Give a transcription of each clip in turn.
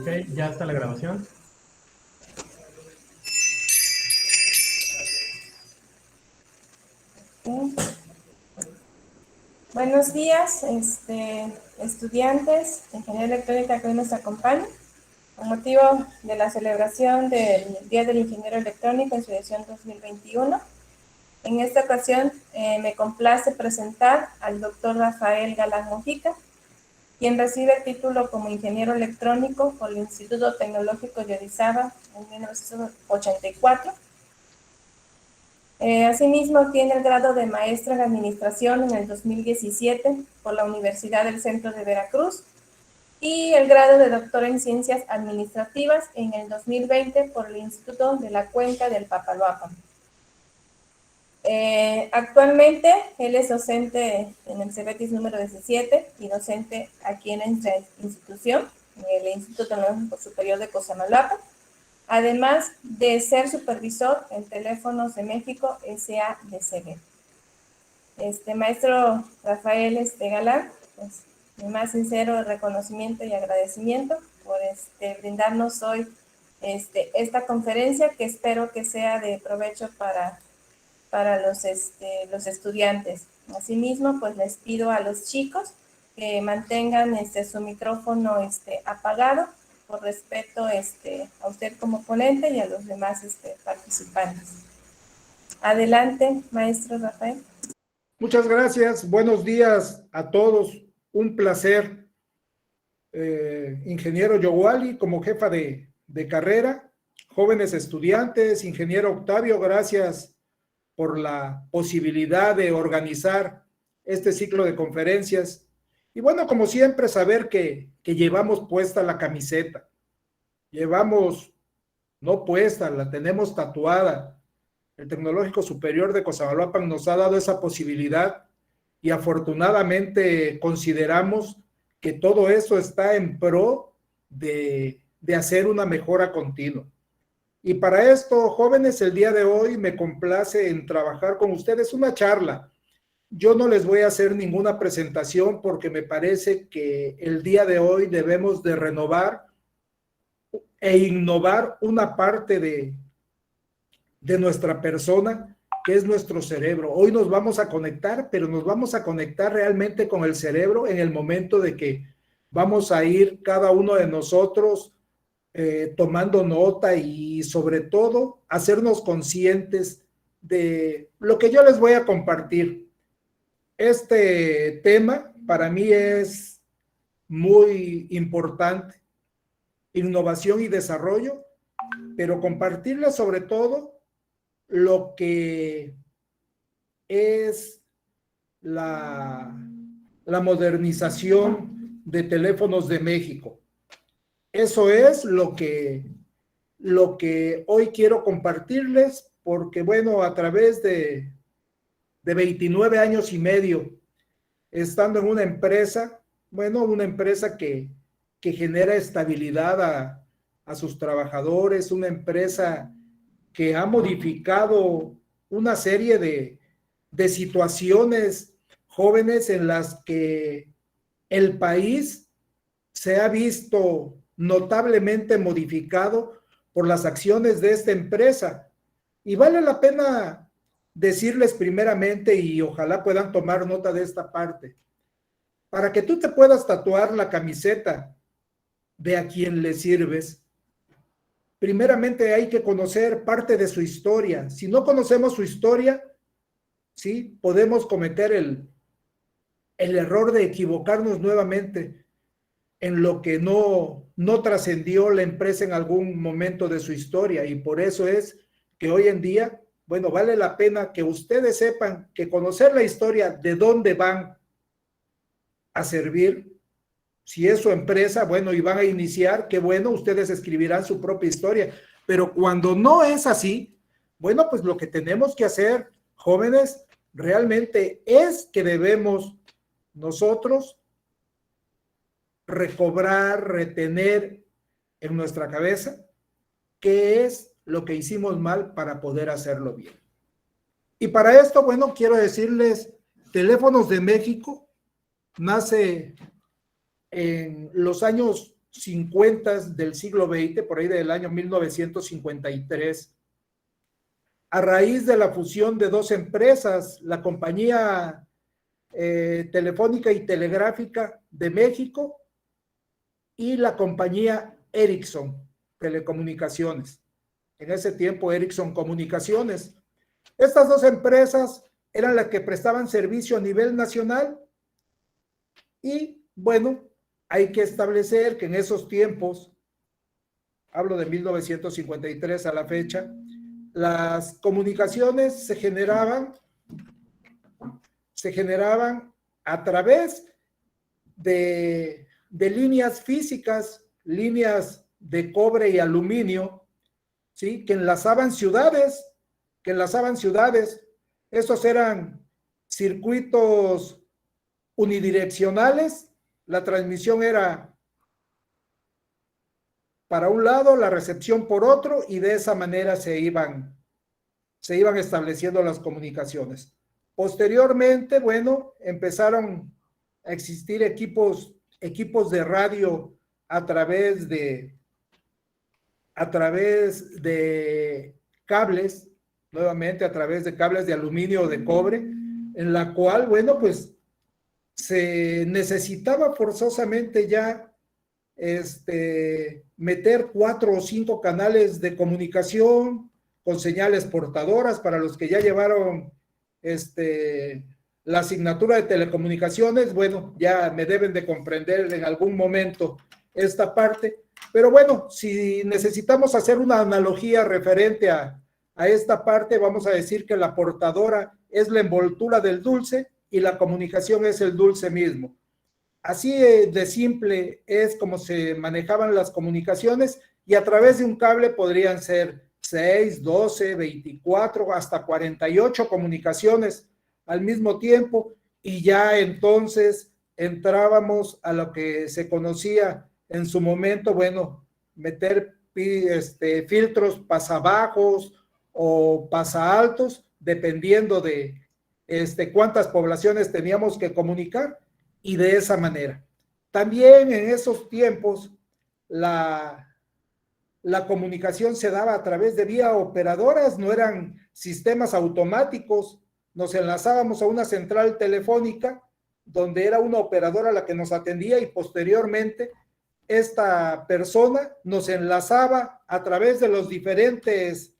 Ok, ya está la grabación. Buenos días, estudiantes de Ingeniería Electrónica que hoy nos acompañan. Con motivo de la celebración del Día del Ingeniero Electrónico en su edición 2021, en esta ocasión me complace presentar al doctor Rafael Galán Mojica, quien recibe el título como ingeniero electrónico por el Instituto Tecnológico de Orizaba en 1984. Asimismo, tiene el grado de maestro en administración en el 2017 por la Universidad del Centro de Veracruz y el grado de doctor en ciencias administrativas en el 2020 por el Instituto de la Cuenca del Papaloapan. Actualmente él es docente en el CEBETIS número 17 y docente aquí en nuestra institución, en el Instituto Tecnológico Superior de Cosamaloapan, además de ser supervisor en Teléfonos de México SADCB. Maestro Rafael Galán, pues, mi más sincero reconocimiento y agradecimiento por brindarnos hoy esta conferencia, que espero que sea de provecho para los estudiantes. Asimismo, pues les pido a los chicos que mantengan su micrófono apagado, por respeto a usted como ponente y a los demás participantes. Adelante, maestro Rafael. Muchas gracias. Buenos días a todos. Un placer. Ingeniero Yowali como jefa de carrera, jóvenes estudiantes, ingeniero Octavio, gracias por la posibilidad de organizar este ciclo de conferencias. Y bueno, como siempre, saber que llevamos puesta la camiseta. Llevamos, no puesta, la tenemos tatuada. El Tecnológico Superior de Cosamaloapan nos ha dado esa posibilidad y afortunadamente consideramos que todo eso está en pro de hacer una mejora continua. Y para esto, jóvenes, el día de hoy me complace en trabajar con ustedes una charla. Yo no les voy a hacer ninguna presentación porque me parece que el día de hoy debemos de renovar e innovar una parte de nuestra persona, que es nuestro cerebro. Hoy nos vamos a conectar, pero nos vamos a conectar realmente con el cerebro en el momento de que vamos a ir cada uno de nosotros tomando nota y sobre todo hacernos conscientes de lo que yo les voy a compartir. Este tema para mí es muy importante, innovación y desarrollo, pero compartirles sobre todo lo que es la modernización de Teléfonos de México. Eso es lo que hoy quiero compartirles, porque bueno, a través de 29 años y medio, estando en una empresa, bueno, una empresa que genera estabilidad a sus trabajadores, una empresa que ha modificado una serie de situaciones jóvenes en las que el país se ha visto notablemente modificado por las acciones de esta empresa. Y vale la pena decirles primeramente, y ojalá puedan tomar nota de esta parte, para que tú te puedas tatuar la camiseta de a quien le sirves, primeramente hay que conocer parte de su historia. Si no conocemos su historia, sí, podemos cometer el error de equivocarnos nuevamente en lo que no trascendió la empresa en algún momento de su historia. Y por eso es que hoy en día, bueno, vale la pena que ustedes sepan que conocer la historia de dónde van a servir. Si es su empresa, bueno, y van a iniciar, qué bueno, ustedes escribirán su propia historia. Pero cuando no es así, bueno, pues lo que tenemos que hacer, jóvenes, realmente es que debemos nosotros recobrar, retener en nuestra cabeza qué es lo que hicimos mal para poder hacerlo bien. Y para esto, bueno, quiero decirles, Teléfonos de México nace en los años 50 del siglo XX, por ahí del año 1953, a raíz de la fusión de dos empresas, la compañía Telefónica y Telegráfica de México y la compañía Ericsson Telecomunicaciones. En ese tiempo, Ericsson Comunicaciones. Estas dos empresas eran las que prestaban servicio a nivel nacional y, bueno, hay que establecer que en esos tiempos, hablo de 1953 a la fecha, las comunicaciones se generaban a través de líneas físicas, líneas de cobre y aluminio, ¿sí? que enlazaban ciudades. Estos eran circuitos unidireccionales. La transmisión era para un lado, la recepción por otro, y de esa manera se iban estableciendo las comunicaciones. Posteriormente, bueno, empezaron a existir equipos de radio a través de cables, nuevamente a través de cables de aluminio o de cobre, en la cual, bueno, pues se necesitaba forzosamente ya meter 4 o 5 canales de comunicación con señales portadoras. Para los que ya llevaron la asignatura de telecomunicaciones, bueno, ya me deben de comprender en algún momento esta parte, pero bueno, si necesitamos hacer una analogía referente a esta parte, vamos a decir que la portadora es la envoltura del dulce y la comunicación es el dulce mismo. Así de simple es como se manejaban las comunicaciones, y a través de un cable podrían ser 6, 12, 24, hasta 48 comunicaciones al mismo tiempo, y ya entonces entrábamos a lo que se conocía en su momento, bueno, meter filtros pasabajos o pasaltos, dependiendo de cuántas poblaciones teníamos que comunicar. Y de esa manera. También en esos tiempos la comunicación se daba a través de vía operadoras, no eran sistemas automáticos. Nos enlazábamos a una central telefónica donde era una operadora la que nos atendía, y posteriormente esta persona nos enlazaba a través de los diferentes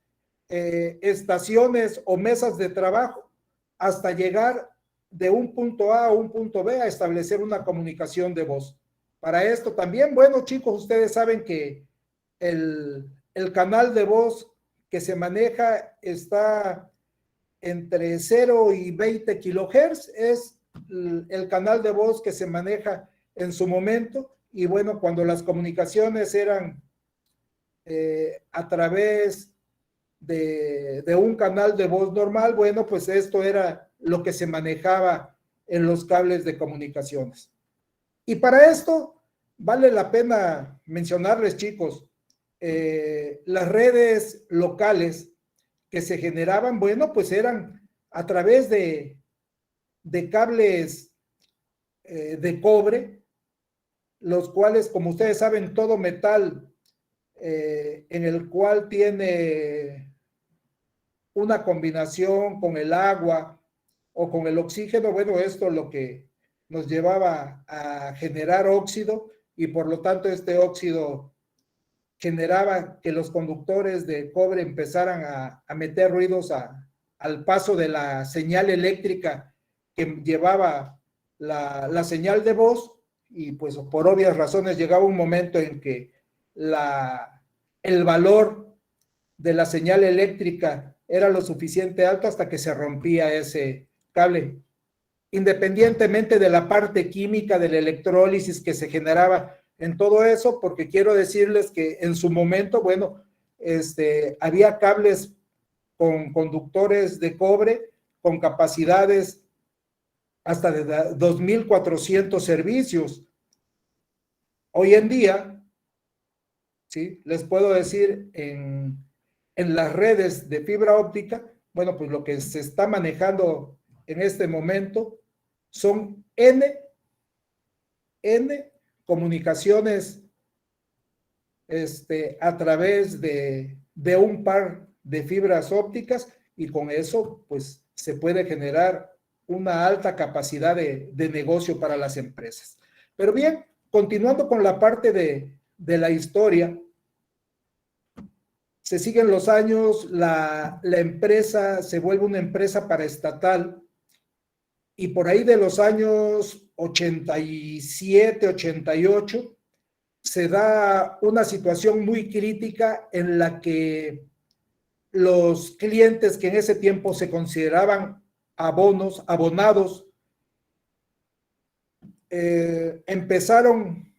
estaciones o mesas de trabajo hasta llegar de un punto A a un punto B a establecer una comunicación de voz. Para esto también, bueno, chicos, ustedes saben que el canal de voz que se maneja está entre 0 y 20 kilohertz, es el canal de voz que se maneja en su momento. Y bueno, cuando las comunicaciones eran a través de un canal de voz normal, bueno, pues esto era lo que se manejaba en los cables de comunicaciones. Y para esto vale la pena mencionarles, chicos, las redes locales que se generaban, bueno, pues eran a través de cables de cobre, los cuales, como ustedes saben, todo metal en el cual tiene una combinación con el agua o con el oxígeno, bueno, esto lo que nos llevaba a generar óxido, y por lo tanto este óxido generaba que los conductores de cobre empezaran a meter ruidos al paso de la señal eléctrica que llevaba la señal de voz, y pues por obvias razones llegaba un momento en que el valor de la señal eléctrica era lo suficiente alto hasta que se rompía ese cable, independientemente de la parte química de la electrólisis que se generaba en todo eso, porque quiero decirles que en su momento, bueno, había cables con conductores de cobre con capacidades hasta de 2.400 servicios. Hoy en día, ¿sí? Les puedo decir en las redes de fibra óptica, bueno, pues lo que se está manejando en este momento son N comunicaciones a través de un par de fibras ópticas, y con eso pues se puede generar una alta capacidad de negocio para las empresas. Pero bien, continuando con la parte de la historia, se siguen los años, la empresa se vuelve una empresa paraestatal, y por ahí de los años 87, 88, se da una situación muy crítica en la que los clientes que en ese tiempo se consideraban abonados, empezaron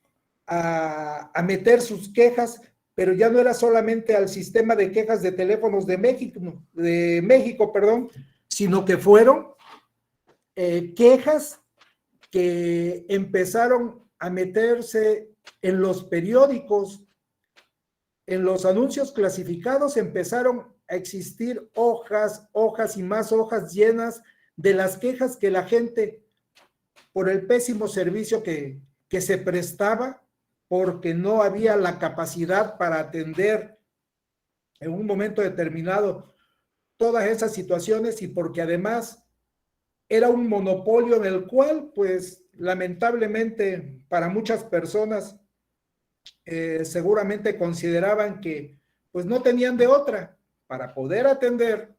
a meter sus quejas, pero ya no era solamente al sistema de quejas de teléfonos de México, perdón, sino que fueron quejas que empezaron a meterse en los periódicos, en los anuncios clasificados. Empezaron a existir hojas y más hojas llenas de las quejas que la gente, por el pésimo servicio que se prestaba, porque no había la capacidad para atender en un momento determinado todas esas situaciones, y porque además era un monopolio en el cual, pues, lamentablemente para muchas personas seguramente consideraban que pues no tenían de otra para poder atender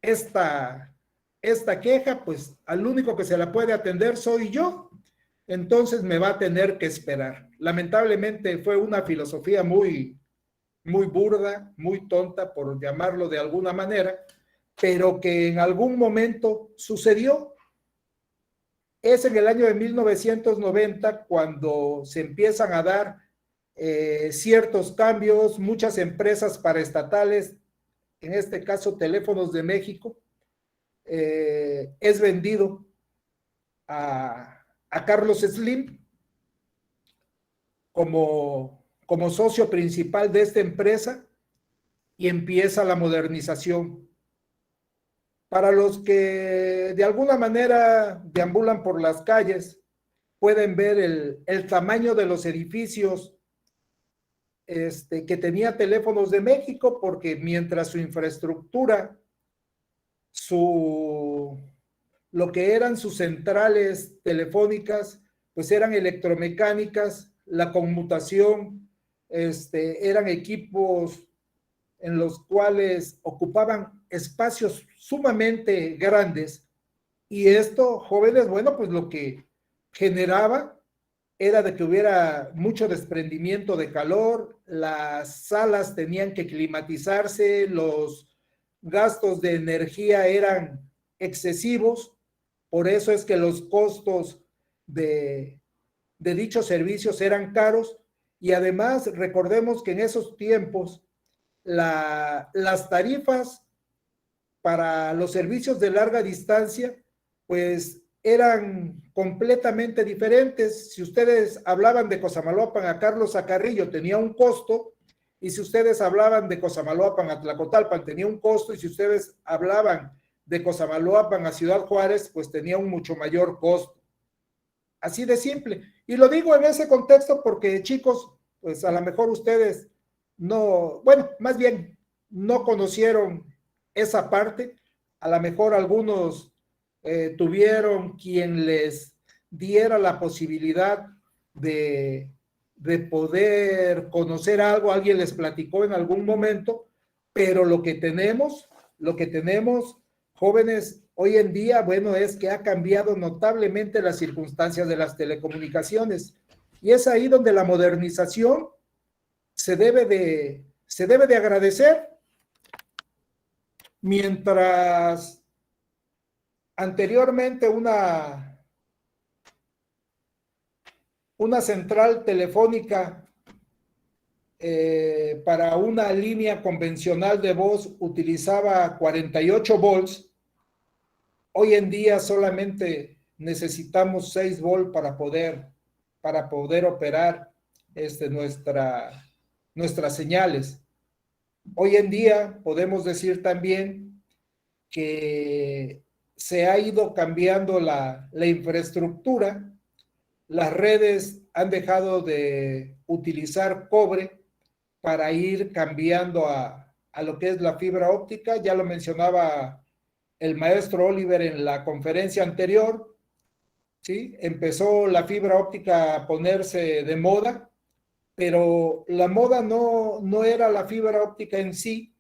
esta queja. Pues al único que se la puede atender soy yo, entonces me va a tener que esperar. Lamentablemente fue una filosofía muy burda, muy tonta, por llamarlo de alguna manera, pero que en algún momento sucedió. Es en el año de 1990 cuando se empiezan a dar ciertos cambios. Muchas empresas paraestatales, en este caso Teléfonos de México, es vendido a Carlos Slim como socio principal de esta empresa, y empieza la modernización. Para los que de alguna manera deambulan por las calles, pueden ver el tamaño de los edificios que tenía Teléfonos de México, porque mientras su infraestructura, lo que eran sus centrales telefónicas, pues eran electromecánicas, la conmutación, eran equipos en los cuales ocupaban espacios sumamente grandes, y esto, jóvenes, bueno, pues lo que generaba era de que hubiera mucho desprendimiento de calor, las salas tenían que climatizarse, los gastos de energía eran excesivos. Por eso es que los costos de dichos servicios eran caros, y además recordemos que en esos tiempos las tarifas para los servicios de larga distancia pues eran completamente diferentes. Si ustedes hablaban de Cosamaloapan a Carlos Acarrillo, tenía un costo, y si ustedes hablaban de Cosamaloapan a Tlacotalpan, tenía un costo, y si ustedes hablaban de Cosamaloapan a Ciudad Juárez, pues tenía un mucho mayor costo. Así de simple. Y lo digo en ese contexto porque, chicos, pues a lo mejor ustedes no, bueno, más bien no conocieron esa parte. A lo mejor algunos tuvieron quien les diera la posibilidad de poder conocer algo, alguien les platicó en algún momento, pero lo que tenemos, jóvenes, hoy en día, bueno, es que ha cambiado notablemente las circunstancias de las telecomunicaciones, y es ahí donde la modernización se debe de agradecer. Mientras anteriormente una central telefónica para una línea convencional de voz utilizaba 48 volts, hoy en día solamente necesitamos 6 volts para poder operar nuestras señales. Hoy en día podemos decir también que se ha ido cambiando la infraestructura. Las redes han dejado de utilizar cobre para ir cambiando a lo que es la fibra óptica. Ya lo mencionaba el maestro Oliver en la conferencia anterior, ¿sí? Empezó la fibra óptica a ponerse de moda, pero la moda no era la fibra óptica en sí,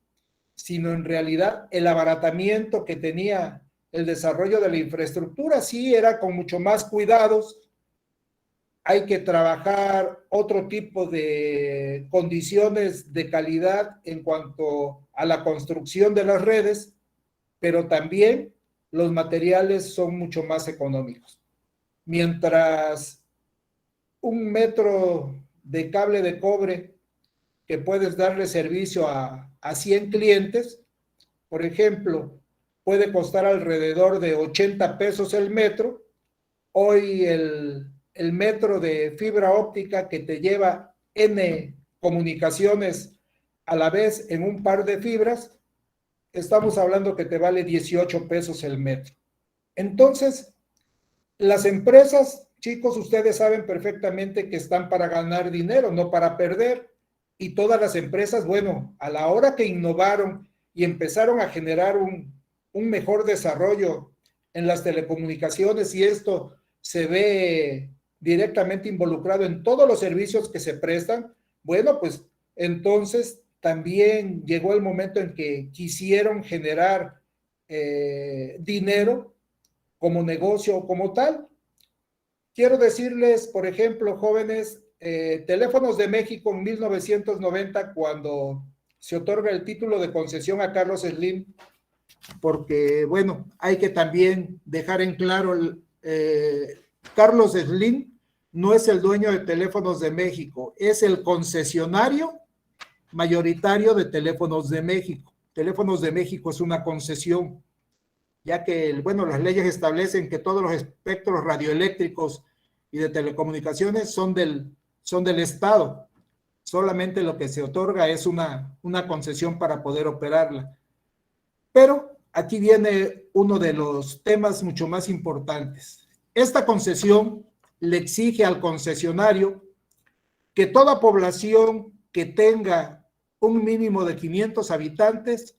sino en realidad el abaratamiento que tenía el desarrollo de la infraestructura. Sí, era con mucho más cuidados. Hay que trabajar otro tipo de condiciones de calidad en cuanto a la construcción de las redes, pero también los materiales son mucho más económicos. Mientras un metro de cable de cobre que puedes darle servicio a 100 clientes, por ejemplo, puede costar alrededor de 80 pesos el metro. Hoy el metro de fibra óptica que te lleva N comunicaciones a la vez en un par de fibras, estamos hablando que te vale 18 pesos el metro. Entonces, las empresas, chicos, ustedes saben perfectamente que están para ganar dinero, no para perder. Y todas las empresas, bueno, a la hora que innovaron y empezaron a generar un mejor desarrollo en las telecomunicaciones, y esto se ve directamente involucrado en todos los servicios que se prestan, bueno, pues entonces también llegó el momento en que quisieron generar dinero como negocio o como tal. Quiero decirles, por ejemplo, jóvenes, Teléfonos de México en 1990, cuando se otorga el título de concesión a Carlos Slim, porque, bueno, hay que también dejar en claro, Carlos Slim no es el dueño de Teléfonos de México, es el concesionario mayoritario de Teléfonos de México. Teléfonos de México es una concesión, ya que, bueno, las leyes establecen que todos los espectros radioeléctricos y de telecomunicaciones son del Estado. Solamente lo que se otorga es una concesión para poder operarla. Pero aquí viene uno de los temas mucho más importantes. Esta concesión le exige al concesionario que toda población que tenga un mínimo de 500 habitantes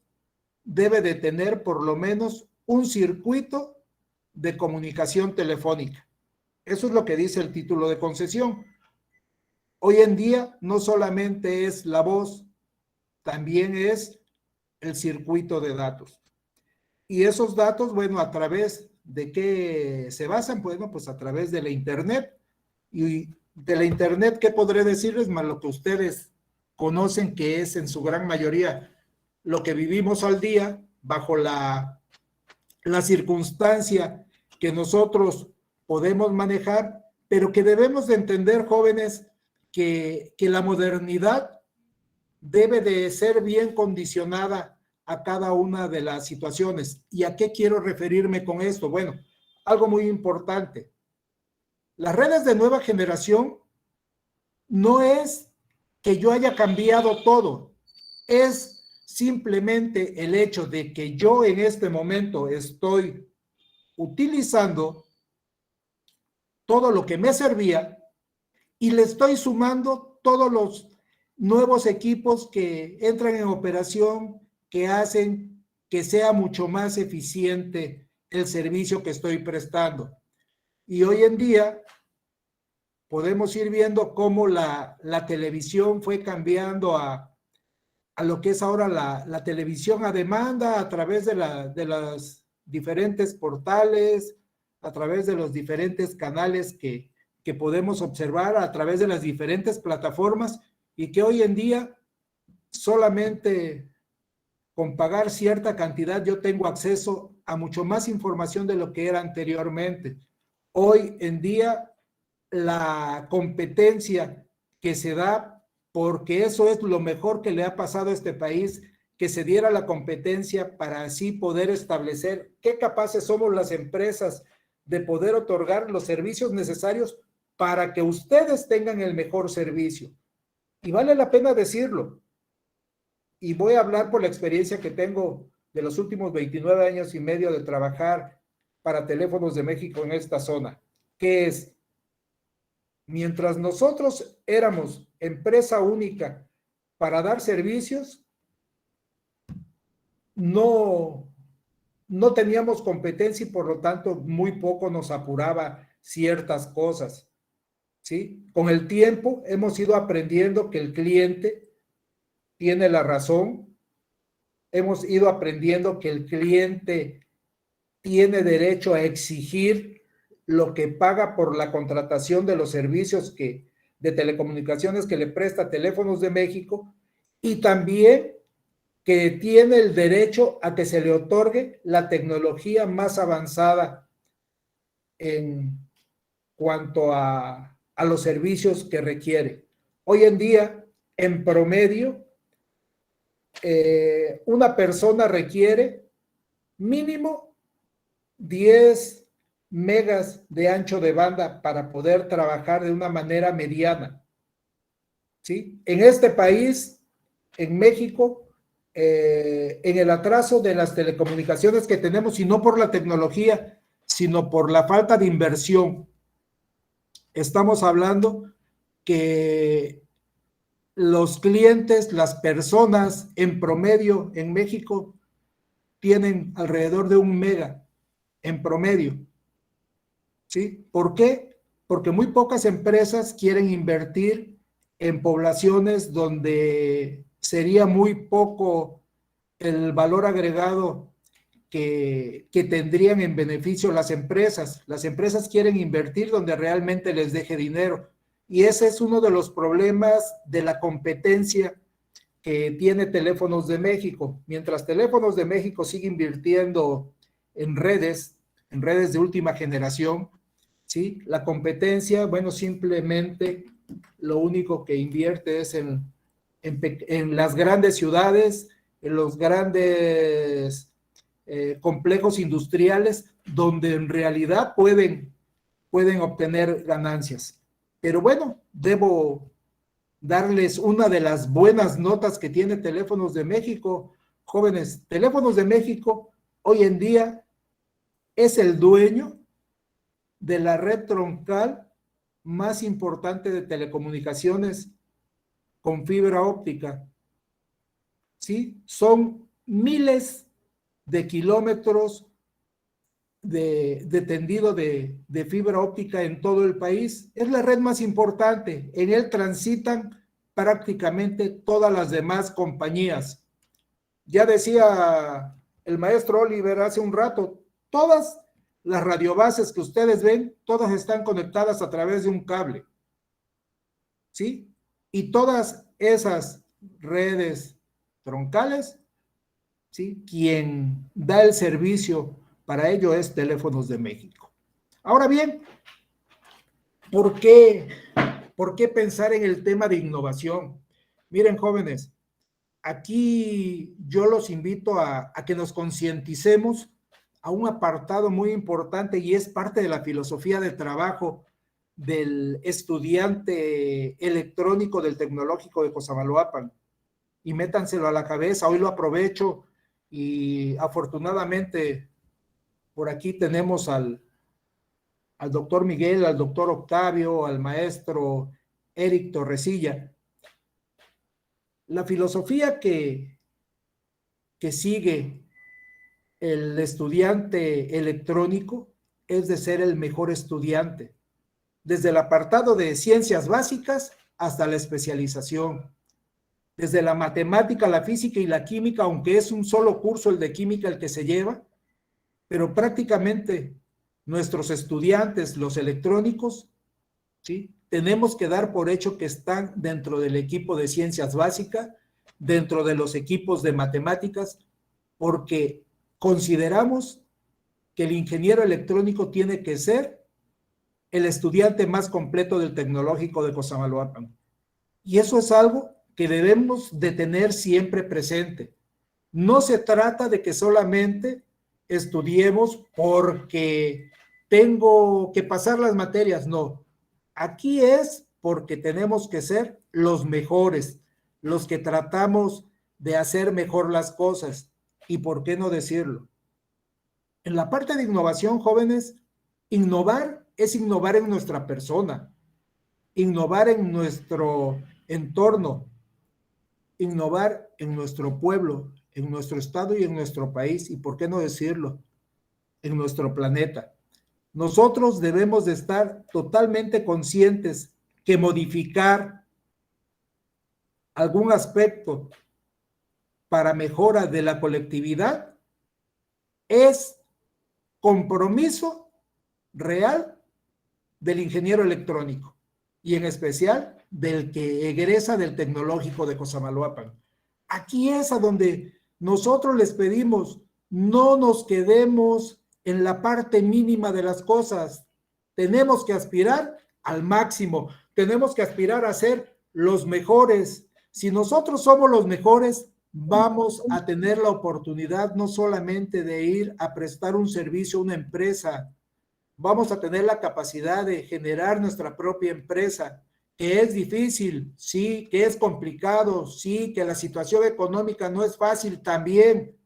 debe de tener por lo menos un circuito de comunicación telefónica. Eso es lo que dice el título de concesión. Hoy en día no solamente es la voz, también es el circuito de datos. Y esos datos, bueno, ¿a través de qué se basan? Bueno, pues a través de la Internet. Y de la Internet, ¿qué podré decirles? Más lo que ustedes conocen, que es en su gran mayoría lo que vivimos al día, bajo la circunstancia que nosotros podemos manejar, pero que debemos de entender, jóvenes, que la modernidad debe de ser bien condicionada a cada una de las situaciones. ¿Y a qué quiero referirme con esto? Bueno, algo muy importante. Las redes de nueva generación no es que yo haya cambiado todo, es simplemente el hecho de que yo en este momento estoy utilizando todo lo que me servía y le estoy sumando todos los nuevos equipos que entran en operación, que hacen que sea mucho más eficiente el servicio que estoy prestando. Y hoy en día podemos ir viendo cómo la televisión fue cambiando a lo que es ahora la televisión a demanda, a través de las diferentes portales, a través de los diferentes canales que podemos observar, a través de las diferentes plataformas, y que hoy en día solamente con pagar cierta cantidad yo tengo acceso a mucho más información de lo que era anteriormente. Hoy en día la competencia que se da, porque eso es lo mejor que le ha pasado a este país, que se diera la competencia para así poder establecer qué capaces somos las empresas de poder otorgar los servicios necesarios para que ustedes tengan el mejor servicio. Y vale la pena decirlo. Y voy a hablar por la experiencia que tengo de los últimos 29 años y medio de trabajar para Teléfonos de México en esta zona, que es, mientras nosotros éramos empresa única para dar servicios no teníamos competencia y por lo tanto muy poco nos apuraba ciertas cosas, ¿sí? Con el tiempo hemos ido aprendiendo que el cliente tiene la razón, hemos ido aprendiendo que el cliente tiene derecho a exigir lo que paga por la contratación de los servicios de telecomunicaciones que le presta Teléfonos de México, y también que tiene el derecho a que se le otorgue la tecnología más avanzada en cuanto a los servicios que requiere. Hoy en día, en promedio, una persona requiere mínimo 10 megas de ancho de banda para poder trabajar de una manera mediana, ¿sí? En este país, en México, en el atraso de las telecomunicaciones que tenemos, y no por la tecnología, sino por la falta de inversión, estamos hablando que los clientes, las personas en promedio en México tienen alrededor de 1 mega en promedio, ¿sí? ¿Por qué? Porque muy pocas empresas quieren invertir en poblaciones donde sería muy poco el valor agregado que tendrían en beneficio las empresas. Las empresas quieren invertir donde realmente les deje dinero. Y ese es uno de los problemas de la competencia que tiene Teléfonos de México. Mientras Teléfonos de México sigue invirtiendo en redes de última generación, ¿sí? La competencia, bueno, simplemente lo único que invierte es en las grandes ciudades, en los grandes complejos industriales, donde en realidad pueden obtener ganancias. Pero bueno, debo darles una de las buenas notas que tiene Teléfonos de México. Jóvenes, Teléfonos de México hoy en día es el dueño de la red troncal más importante de telecomunicaciones con fibra óptica, ¿sí? Son miles de kilómetros de tendido de fibra óptica en todo el país. Es la red más importante. En él transitan prácticamente todas las demás compañías. Ya decía el maestro Oliver hace un rato, todas las radiobases que ustedes ven, todas están conectadas a través de un cable, ¿sí? Y todas esas redes troncales, ¿sí? Quien da el servicio para ello es Teléfonos de México. Ahora bien, ¿por qué pensar en el tema de innovación? Miren, jóvenes, aquí yo los invito a que nos concienticemos a un apartado muy importante, y es parte de la filosofía de trabajo del estudiante electrónico del Tecnológico de Cosamaloapan. Y métanselo a la cabeza, hoy lo aprovecho, y afortunadamente por aquí tenemos al doctor Miguel, al doctor Octavio, al maestro Eric Torresilla. La filosofía que sigue el estudiante electrónico es de ser el mejor estudiante, desde el apartado de ciencias básicas hasta la especialización, desde la matemática, la física y la química, aunque es un solo curso el de química el que se lleva, pero prácticamente nuestros estudiantes, los electrónicos, ¿sí? Tenemos que dar por hecho que están dentro del equipo de ciencias básicas, dentro de los equipos de matemáticas, porque consideramos que el ingeniero electrónico tiene que ser el estudiante más completo del Tecnológico de Cosamaloapan. Y eso es algo que debemos de tener siempre presente. No se trata de que solamente estudiemos porque tengo que pasar las materias, no. Aquí es porque tenemos que ser los mejores, los que tratamos de hacer mejor las cosas. ¿Y por qué no decirlo? En la parte de innovación, jóvenes, innovar es innovar en nuestra persona, innovar en nuestro entorno, innovar en nuestro pueblo, en nuestro estado y en nuestro país, y por qué no decirlo, en nuestro planeta. Nosotros debemos de estar totalmente conscientes que modificar algún aspecto para mejora de la colectividad es compromiso real del ingeniero electrónico y en especial del que egresa del Tecnológico de Cosamaloapan. Aquí es a donde nosotros les pedimos, no nos quedemos en la parte mínima de las cosas. Tenemos que aspirar al máximo, tenemos que aspirar a ser los mejores. Si nosotros somos los mejores, vamos a tener la oportunidad no solamente de ir a prestar un servicio a una empresa, vamos a tener la capacidad de generar nuestra propia empresa, que es difícil, sí, que es complicado, sí, que la situación económica no es fácil también,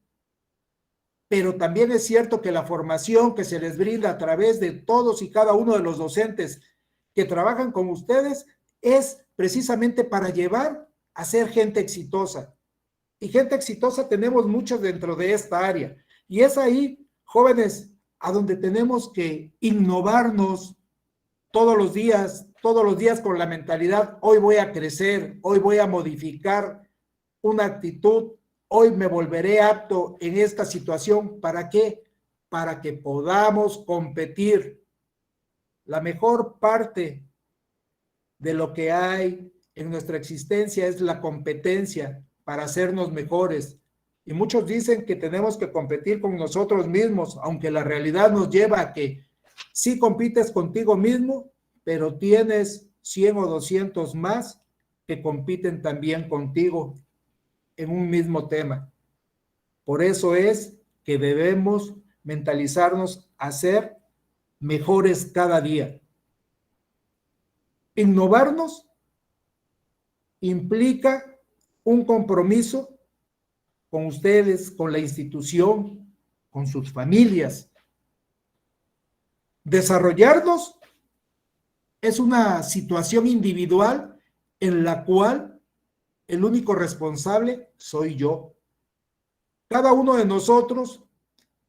pero también es cierto que la formación que se les brinda a través de todos y cada uno de los docentes que trabajan con ustedes es precisamente para llevar a ser gente exitosa. Y gente exitosa tenemos muchos dentro de esta área. Y es ahí, jóvenes, a donde tenemos que innovarnos todos los días con la mentalidad, hoy voy a crecer, hoy voy a modificar una actitud, hoy me volveré apto en esta situación. ¿Para qué? Para que podamos competir. La mejor parte de lo que hay en nuestra existencia es la competencia para hacernos mejores. Y muchos dicen que tenemos que competir con nosotros mismos, aunque la realidad nos lleva a que sí compites contigo mismo, pero tienes 100 o 200 más que compiten también contigo en un mismo tema. Por eso es que debemos mentalizarnos a ser mejores cada día. Innovarnos implica un compromiso con ustedes, con la institución, con sus familias. Desarrollarnos es una situación individual en la cual el único responsable soy yo. Cada uno de nosotros,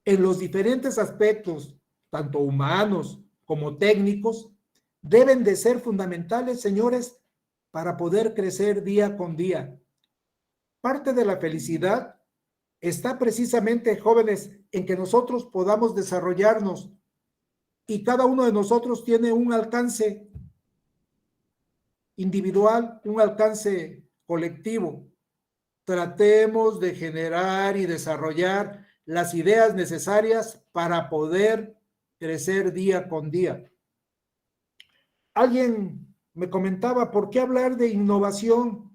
en los diferentes aspectos, tanto humanos como técnicos, deben de ser fundamentales, señores, para poder crecer día con día. Parte de la felicidad está precisamente, jóvenes, en que nosotros podamos desarrollarnos y cada uno de nosotros tiene un alcance individual, un alcance colectivo. Tratemos de generar y desarrollar las ideas necesarias para poder crecer día con día. Alguien me comentaba, ¿por qué hablar de innovación?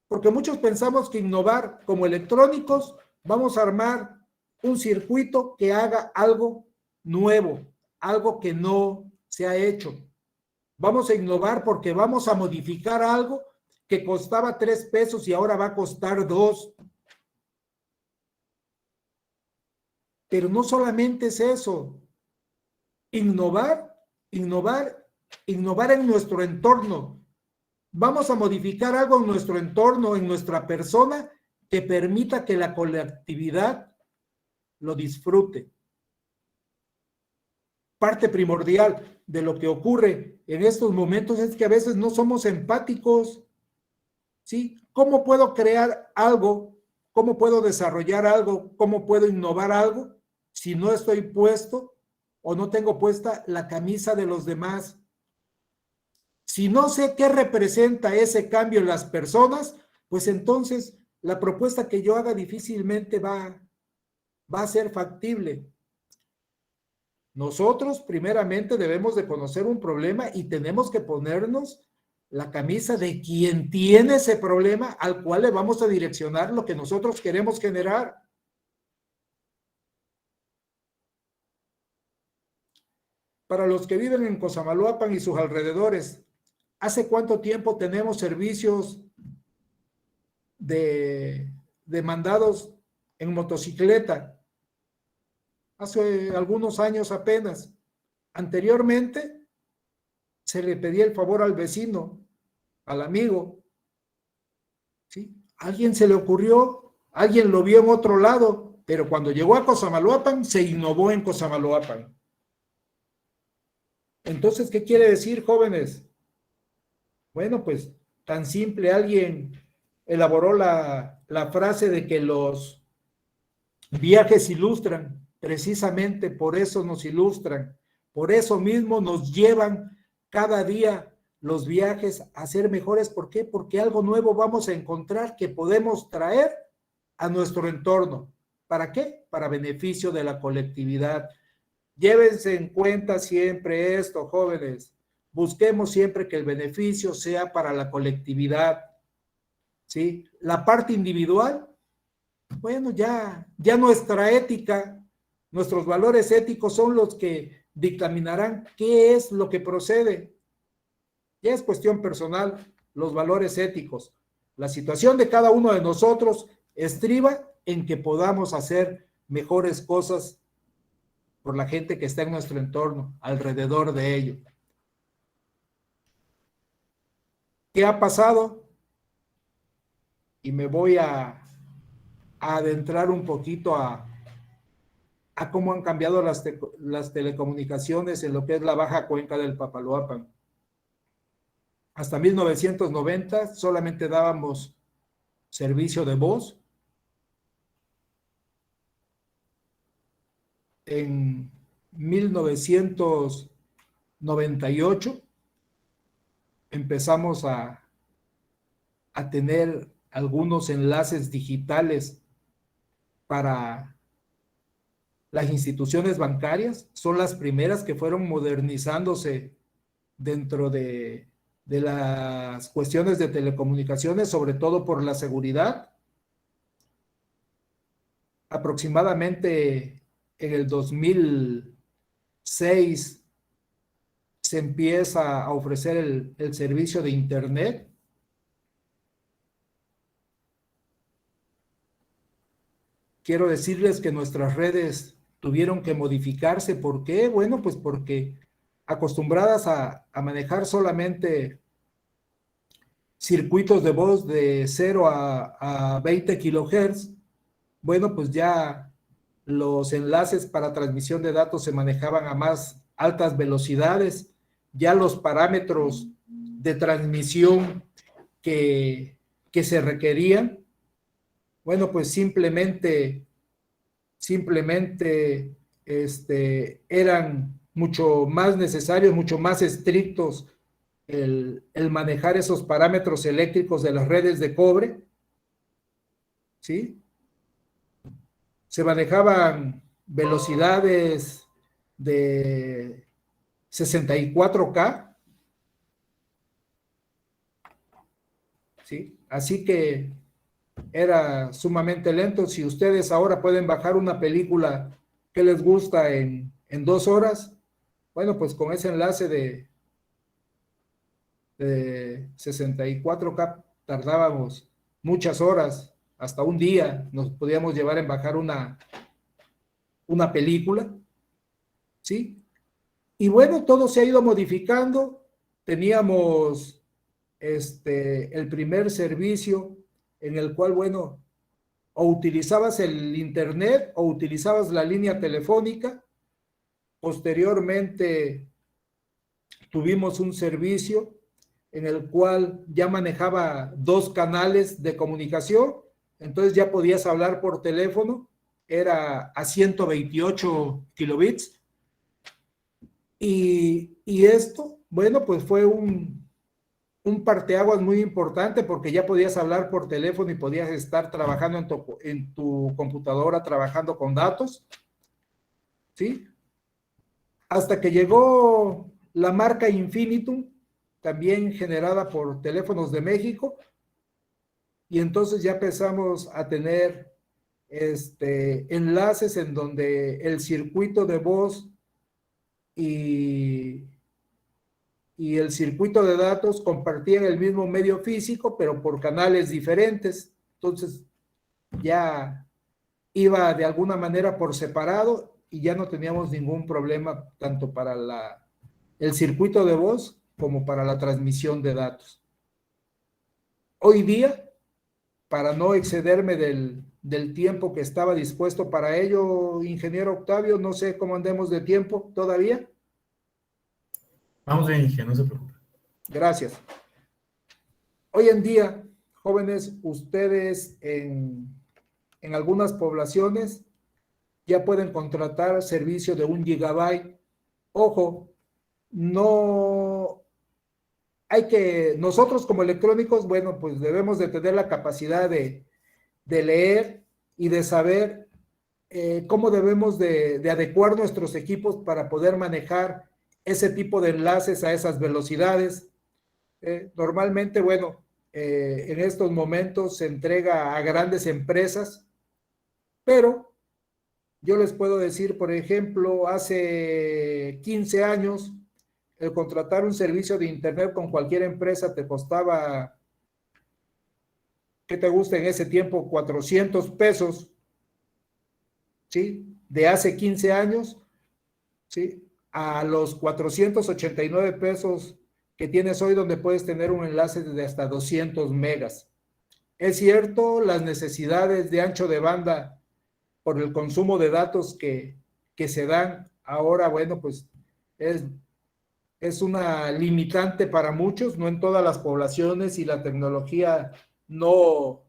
Porque muchos pensamos que innovar como electrónicos, vamos a armar un circuito que haga algo nuevo, algo que no se ha hecho. Vamos a innovar porque vamos a modificar algo que costaba 3 pesos y ahora va a costar 2. Pero no solamente es eso. Innovar en nuestro entorno. Vamos a modificar algo en nuestro entorno, en nuestra persona, que permita que la colectividad lo disfrute. Parte primordial de lo que ocurre en estos momentos es que a veces no somos empáticos, ¿sí? ¿Cómo puedo crear algo? ¿Cómo puedo desarrollar algo? ¿Cómo puedo innovar algo si no estoy puesto o no tengo puesta la camisa de los demás? Si no sé qué representa ese cambio en las personas, pues entonces la propuesta que yo haga difícilmente va a ser factible. Nosotros primeramente debemos de conocer un problema y tenemos que ponernos la camisa de quien tiene ese problema al cual le vamos a direccionar lo que nosotros queremos generar. Para los que viven en Cosamaloapan y sus alrededores, ¿hace cuánto tiempo tenemos servicios de mandados en motocicleta? Hace algunos años apenas. Anteriormente se le pedía el favor al vecino, al amigo. ¿sí? Alguien se le ocurrió, alguien lo vio en otro lado, pero cuando llegó a Cosamaloapan, se innovó en Cosamaloapan. Entonces, ¿qué quiere decir, jóvenes? Bueno, pues tan simple, alguien elaboró la frase de que los viajes ilustran, precisamente por eso nos ilustran, por eso mismo nos llevan cada día los viajes a ser mejores. ¿Por qué? Porque algo nuevo vamos a encontrar que podemos traer a nuestro entorno. ¿Para qué? Para beneficio de la colectividad. Llévense en cuenta siempre esto, jóvenes. Busquemos siempre que el beneficio sea para la colectividad, ¿sí? La parte individual, bueno, ya nuestra ética, nuestros valores éticos son los que dictaminarán qué es lo que procede. Ya es cuestión personal, los valores éticos. La situación de cada uno de nosotros estriba en que podamos hacer mejores cosas por la gente que está en nuestro entorno, alrededor de ello. ¿Qué ha pasado? Y me voy a adentrar un poquito a cómo han cambiado las telecomunicaciones en lo que es la baja cuenca del Papaloapan. Hasta 1990 solamente dábamos servicio de voz. En 1998 empezamos a tener algunos enlaces digitales para las instituciones bancarias. Son las primeras que fueron modernizándose dentro de las cuestiones de telecomunicaciones, sobre todo por la seguridad. Aproximadamente en el 2006 se empieza a ofrecer el servicio de Internet. Quiero decirles que nuestras redes tuvieron que modificarse. ¿Por qué? Bueno, pues porque acostumbradas a manejar solamente circuitos de voz de 0 a 20 kilohertz, bueno, pues ya los enlaces para transmisión de datos se manejaban a más altas velocidades, ya los parámetros de transmisión que se requerían, bueno, pues simplemente eran mucho más necesarios, mucho más estrictos el manejar esos parámetros eléctricos de las redes de cobre, ¿sí? Se manejaban velocidades de 64K, ¿sí? Así que era sumamente lento. Si ustedes ahora pueden bajar una película que les gusta en 2 horas, bueno, pues con ese enlace de 64K tardábamos muchas horas, hasta un día nos podíamos llevar en bajar una película, ¿sí? Y bueno, todo se ha ido modificando. Teníamos el primer servicio en el cual, bueno, o utilizabas el internet o utilizabas la línea telefónica. Posteriormente tuvimos un servicio en el cual ya manejaba 2 canales de comunicación, entonces ya podías hablar por teléfono, era a 128 kilobits, y esto, bueno, pues fue un parteaguas muy importante, porque ya podías hablar por teléfono y podías estar trabajando en tu computadora, trabajando con datos, ¿sí? Hasta que llegó la marca Infinitum, también generada por Teléfonos de México, y entonces ya empezamos a tener enlaces en donde el circuito de voz y el circuito de datos compartían el mismo medio físico, pero por canales diferentes. Entonces ya iba de alguna manera por separado y ya no teníamos ningún problema tanto para el circuito de voz como para la transmisión de datos. Hoy día para no excederme del tiempo que estaba dispuesto para ello, ingeniero Octavio, no sé cómo andemos de tiempo todavía. Vamos bien, ingeniero, no se preocupe. Gracias. Hoy en día, jóvenes, ustedes en algunas poblaciones ya pueden contratar servicio de 1 GB. Ojo, no nosotros como electrónicos, bueno, pues debemos de tener la capacidad de leer y de saber cómo debemos de adecuar nuestros equipos para poder manejar ese tipo de enlaces a esas velocidades. Normalmente, bueno, en estos momentos se entrega a grandes empresas, pero yo les puedo decir, por ejemplo, hace 15 años, el contratar un servicio de internet con cualquier empresa te costaba, ¿qué te gusta en ese tiempo? 400 pesos, ¿sí? De hace 15 años, ¿sí? A los 489 pesos que tienes hoy, donde puedes tener un enlace de hasta 200 megas. Es cierto, las necesidades de ancho de banda por el consumo de datos que se dan ahora, bueno, pues es una limitante para muchos, no en todas las poblaciones, y la tecnología no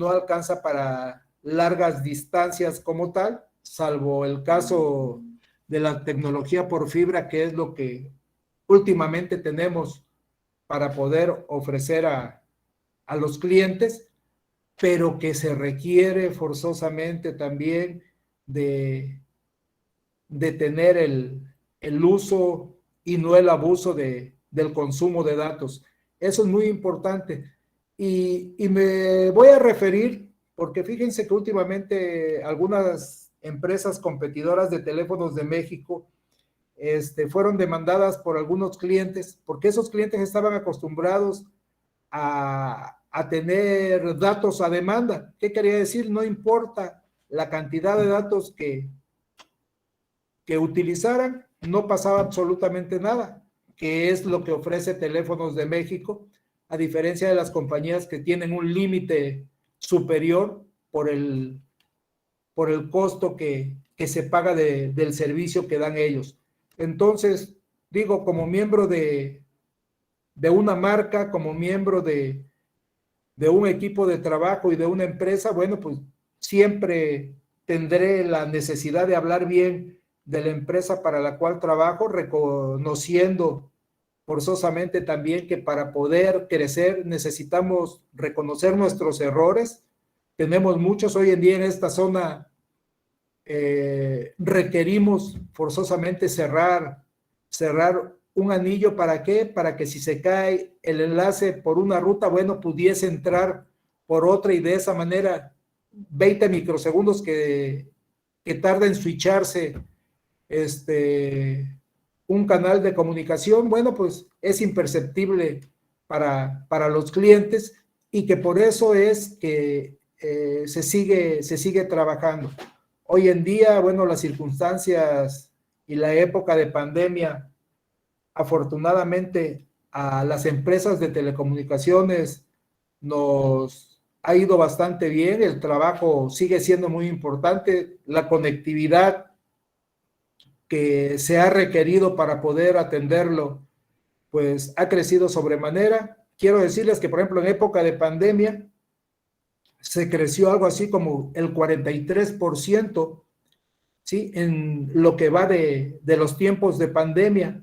alcanza para largas distancias como tal, salvo el caso de la tecnología por fibra, que es lo que últimamente tenemos para poder ofrecer a los clientes, pero que se requiere forzosamente también de tener el uso y no el abuso del consumo de datos. Eso es muy importante. Y me voy a referir, porque fíjense que últimamente algunas empresas competidoras de teléfonos de México fueron demandadas por algunos clientes, porque esos clientes estaban acostumbrados a tener datos a demanda. ¿Qué quería decir? No importa la cantidad de datos que utilizaran, no pasaba absolutamente nada, que es lo que ofrece Teléfonos de México, a diferencia de las compañías que tienen un límite superior por el costo que se paga del servicio que dan ellos. Entonces, digo, como miembro de una marca, como miembro de un equipo de trabajo y de una empresa, bueno, pues siempre tendré la necesidad de hablar bien de la empresa para la cual trabajo, reconociendo forzosamente también que para poder crecer necesitamos reconocer nuestros errores. Tenemos muchos hoy en día en esta zona, requerimos forzosamente cerrar un anillo. ¿Para qué? Para que si se cae el enlace por una ruta, bueno, pudiese entrar por otra, y de esa manera 20 microsegundos que tarda en switcharse un canal de comunicación, bueno, pues es imperceptible para los clientes, y que por eso es que se sigue trabajando. Hoy en día, bueno, las circunstancias y la época de pandemia, afortunadamente a las empresas de telecomunicaciones nos ha ido bastante bien, el trabajo sigue siendo muy importante, la conectividad que se ha requerido para poder atenderlo, pues ha crecido sobremanera. Quiero decirles que, por ejemplo, en época de pandemia, se creció algo así como el 43%, ¿sí? En lo que va de los tiempos de pandemia.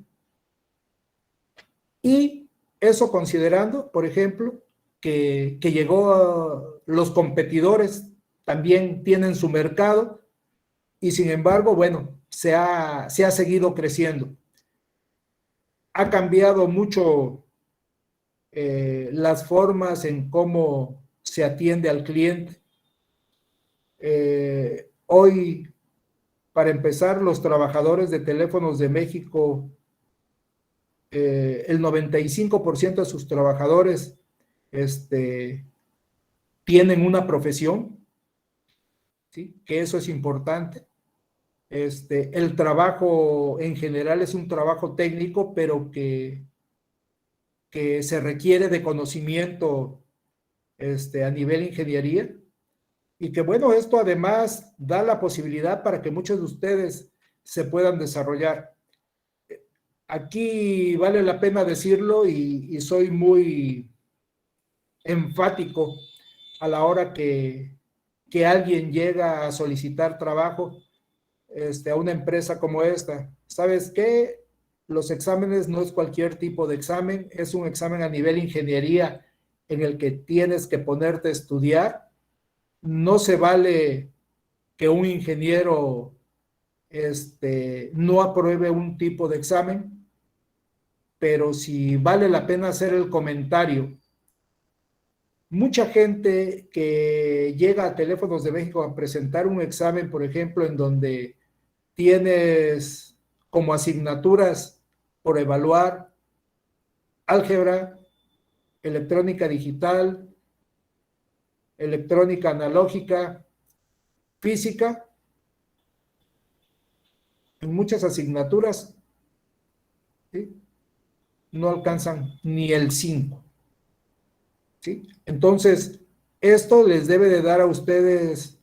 Y eso considerando, por ejemplo, que llegó los competidores, también tienen su mercado, y sin embargo, bueno, se ha seguido creciendo. Ha cambiado mucho las formas en cómo se atiende al cliente. Hoy, para empezar, los trabajadores de Teléfonos de México, el 95% de sus trabajadores tienen una profesión, ¿sí? Que eso es importante. El trabajo en general es un trabajo técnico, pero que se requiere de conocimiento a nivel ingeniería, y que bueno, esto además da la posibilidad para que muchos de ustedes se puedan desarrollar. Aquí vale la pena decirlo y soy muy enfático a la hora que alguien llega a solicitar trabajo a una empresa como esta. ¿Sabes qué? Los exámenes no es cualquier tipo de examen, es un examen a nivel ingeniería en el que tienes que ponerte a estudiar. No se vale que un ingeniero no apruebe un tipo de examen, pero si vale la pena hacer el comentario. Mucha gente que llega a Teléfonos de México a presentar un examen, por ejemplo, en donde tienes como asignaturas por evaluar álgebra, electrónica digital, electrónica analógica, física, en muchas asignaturas, ¿sí? No alcanzan ni el 5, ¿sí? Entonces, esto les debe de dar a ustedes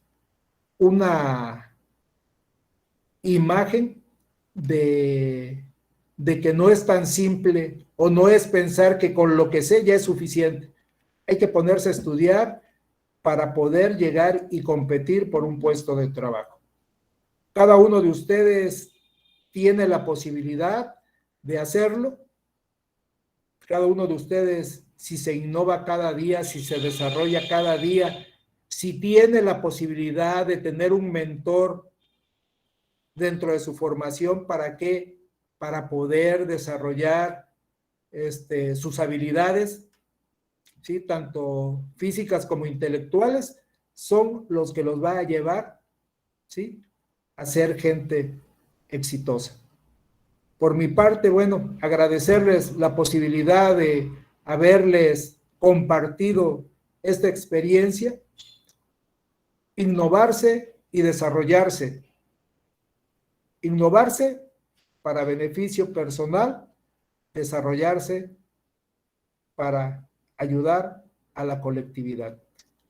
una imagen de que no es tan simple o no es pensar que con lo que sé ya es suficiente. Hay que ponerse a estudiar para poder llegar y competir por un puesto de trabajo. Cada uno de ustedes tiene la posibilidad de hacerlo. Cada uno de ustedes, si se innova cada día, si se desarrolla cada día, si tiene la posibilidad de tener un mentor dentro de su formación, ¿para qué? Para poder desarrollar sus habilidades, ¿sí? Tanto físicas como intelectuales, son los que los va a llevar, ¿sí? A ser gente exitosa. Por mi parte, bueno, agradecerles la posibilidad de haberles compartido esta experiencia, innovarse y desarrollarse. Innovarse para beneficio personal, desarrollarse para ayudar a la colectividad.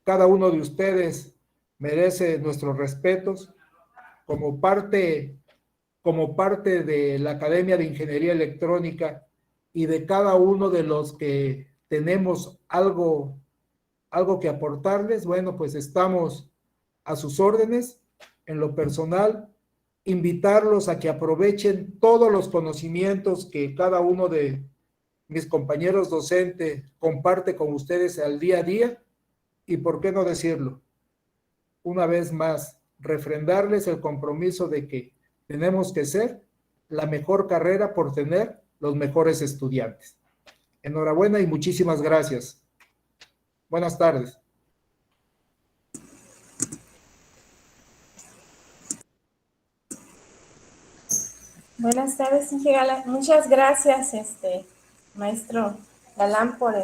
Cada uno de ustedes merece nuestros respetos como parte de la Academia de Ingeniería Electrónica y de cada uno de los que tenemos algo que aportarles. Bueno, pues estamos a sus órdenes. En lo personal, invitarlos a que aprovechen todos los conocimientos que cada uno de mis compañeros docentes comparte con ustedes al día a día, y por qué no decirlo, una vez más, refrendarles el compromiso de que tenemos que ser la mejor carrera por tener los mejores estudiantes. Enhorabuena y muchísimas gracias. Buenas tardes. Buenas tardes, Inge Galán. Muchas gracias, maestro Galán, por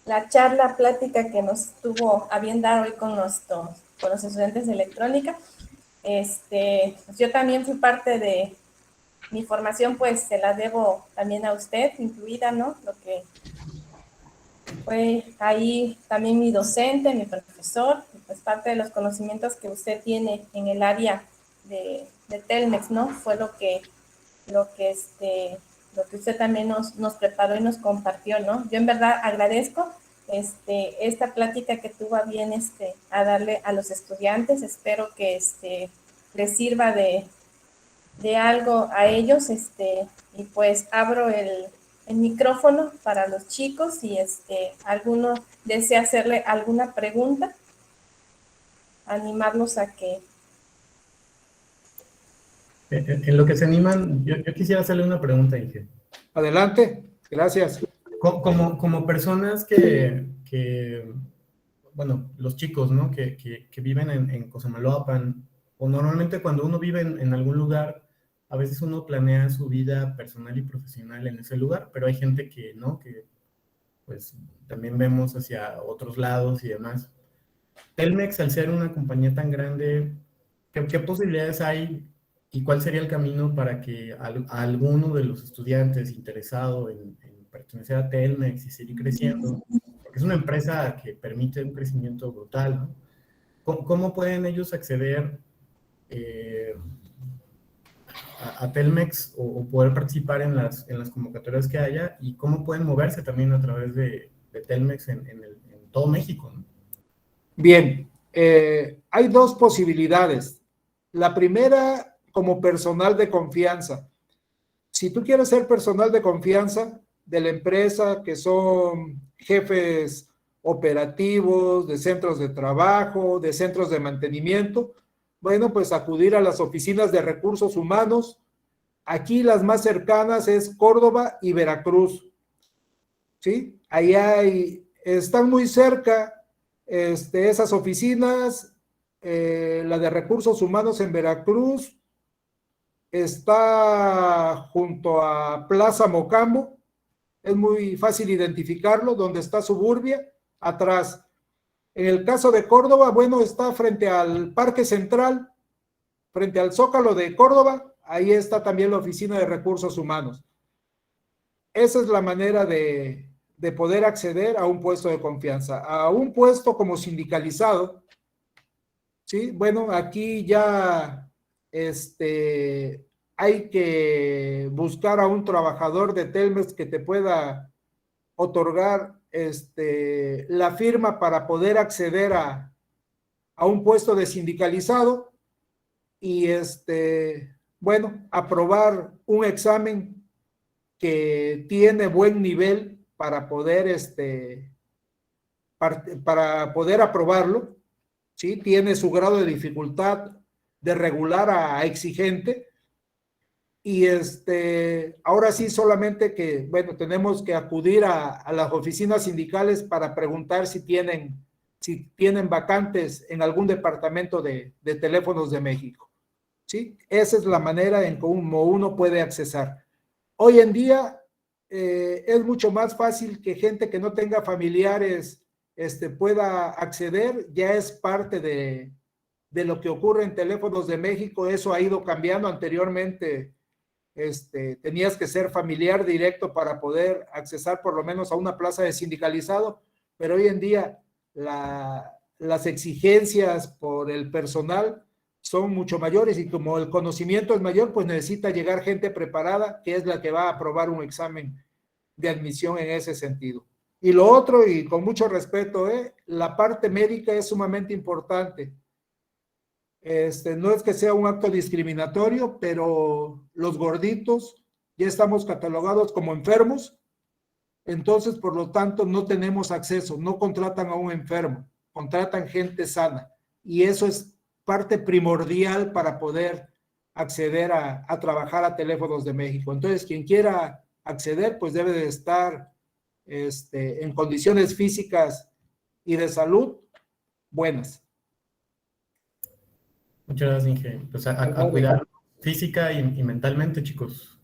la plática que nos tuvo a bien dar hoy con los estudiantes de electrónica. Pues yo también fui parte de mi formación, pues se la debo también a usted, incluida, ¿no? Lo que fue ahí también mi docente, mi profesor, pues parte de los conocimientos que usted tiene en el área de Telmex, ¿no? Fue lo que usted también nos preparó y nos compartió, ¿no? Yo en verdad agradezco esta plática que tuvo a bien a darle a los estudiantes. Espero que les sirva de algo a ellos, y pues abro el micrófono para los chicos y alguno desea hacerle alguna pregunta, animarlos a que... En lo que se animan, yo quisiera hacerle una pregunta, Inge. Adelante, gracias. Como personas que, bueno, los chicos, ¿no? Que viven en Cosamaloapan, o normalmente cuando uno vive en algún lugar, a veces uno planea su vida personal y profesional en ese lugar, pero hay gente que, ¿no? Que pues también vemos hacia otros lados y demás. Telmex, al ser una compañía tan grande, ¿qué posibilidades hay y cuál sería el camino para que alguno de los estudiantes interesado en pertenecer a Telmex y seguir creciendo, porque es una empresa que permite un crecimiento brutal, ¿no? ¿Cómo pueden ellos acceder a Telmex o poder participar en las convocatorias que haya, y cómo pueden moverse también a través de Telmex en todo México, ¿no? Bien, hay dos posibilidades. La primera, como personal de confianza. Si tú quieres ser personal de confianza de la empresa, que son jefes operativos, de centros de trabajo, de centros de mantenimiento, bueno, pues acudir a las oficinas de recursos humanos. Aquí las más cercanas es Córdoba y Veracruz, ¿sí? Ahí están muy cerca esas oficinas. La de recursos humanos en Veracruz está junto a Plaza Mocambo, es muy fácil identificarlo, donde está Suburbia, atrás. En el caso de Córdoba, bueno, está frente al Parque Central, frente al Zócalo de Córdoba, ahí está también la oficina de recursos humanos. Esa es la manera de poder acceder a un puesto de confianza. A un puesto como sindicalizado, ¿sí? Bueno, aquí ya hay que buscar a un trabajador de Telmex que te pueda otorgar la firma para poder acceder a un puesto de sindicalizado y bueno, aprobar un examen que tiene buen nivel para poder para poder aprobarlo, ¿sí? Tiene su grado de dificultad de regular a exigente. Y ahora sí, solamente que, bueno, tenemos que acudir a las oficinas sindicales para preguntar si tienen vacantes en algún departamento de teléfonos de México, ¿sí? Esa es la manera en cómo uno puede accesar. Hoy en día es mucho más fácil que gente que no tenga familiares pueda acceder, ya es parte de lo que ocurre en teléfonos de México. Eso ha ido cambiando. Anteriormente tenías que ser familiar directo para poder accesar por lo menos a una plaza de sindicalizado, pero hoy en día las exigencias por el personal son mucho mayores y como el conocimiento es mayor, pues necesita llegar gente preparada, que es la que va a aprobar un examen de admisión en ese sentido. Y lo otro, y con mucho respeto, la parte médica es sumamente importante. No es que sea un acto discriminatorio, pero los gorditos ya estamos catalogados como enfermos, entonces por lo tanto no tenemos acceso, no contratan a un enfermo, contratan gente sana, y eso es parte primordial para poder acceder a trabajar a teléfonos de México. Entonces quien quiera acceder pues debe de estar en condiciones físicas y de salud buenas. Muchas gracias, Inge. Pues a cuidar física y mentalmente, chicos.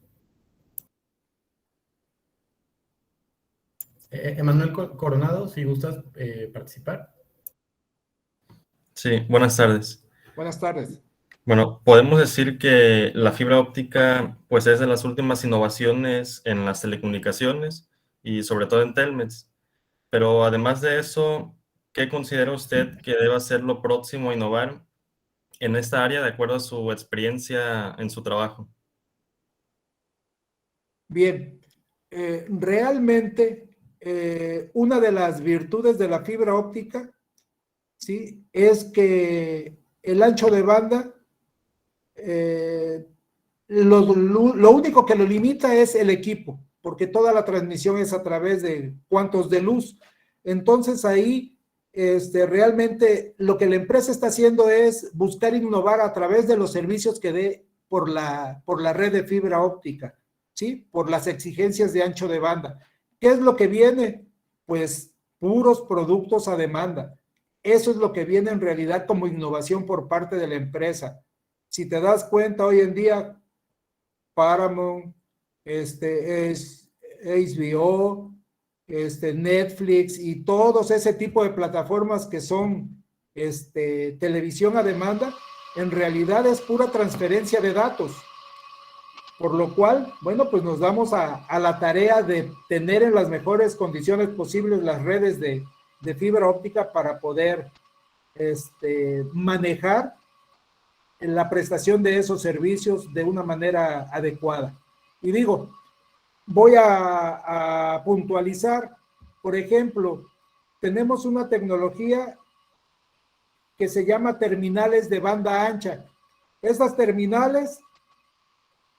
Emanuel Coronado, si gustas participar. Sí, buenas tardes. Buenas tardes. Bueno, podemos decir que la fibra óptica pues es de las últimas innovaciones en las telecomunicaciones y sobre todo en Telmex. Pero además de eso, ¿qué considera usted que deba ser lo próximo a innovar en esta área de acuerdo a su experiencia en su trabajo? Bien, realmente una de las virtudes de la fibra óptica, ¿sí?, es que el ancho de banda, lo único que lo limita es el equipo, porque toda la transmisión es a través de cuantos de luz. Entonces ahí realmente lo que la empresa está haciendo es buscar innovar a través de los servicios que dé por la red de fibra óptica, ¿sí?, por las exigencias de ancho de banda. ¿Qué es lo que viene? Pues puros productos a demanda. Eso es lo que viene en realidad como innovación por parte de la empresa. Si te das cuenta, hoy en día, Paramount, es HBO, Netflix y todos ese tipo de plataformas que son televisión a demanda, en realidad es pura transferencia de datos. por lo cual, bueno, pues nos damos a la tarea de tener en las mejores condiciones posibles las redes de fibra óptica para poder manejar la prestación de esos servicios de una manera adecuada. Y digo, voy a puntualizar, por ejemplo, tenemos una tecnología que se llama terminales de banda ancha. Estas terminales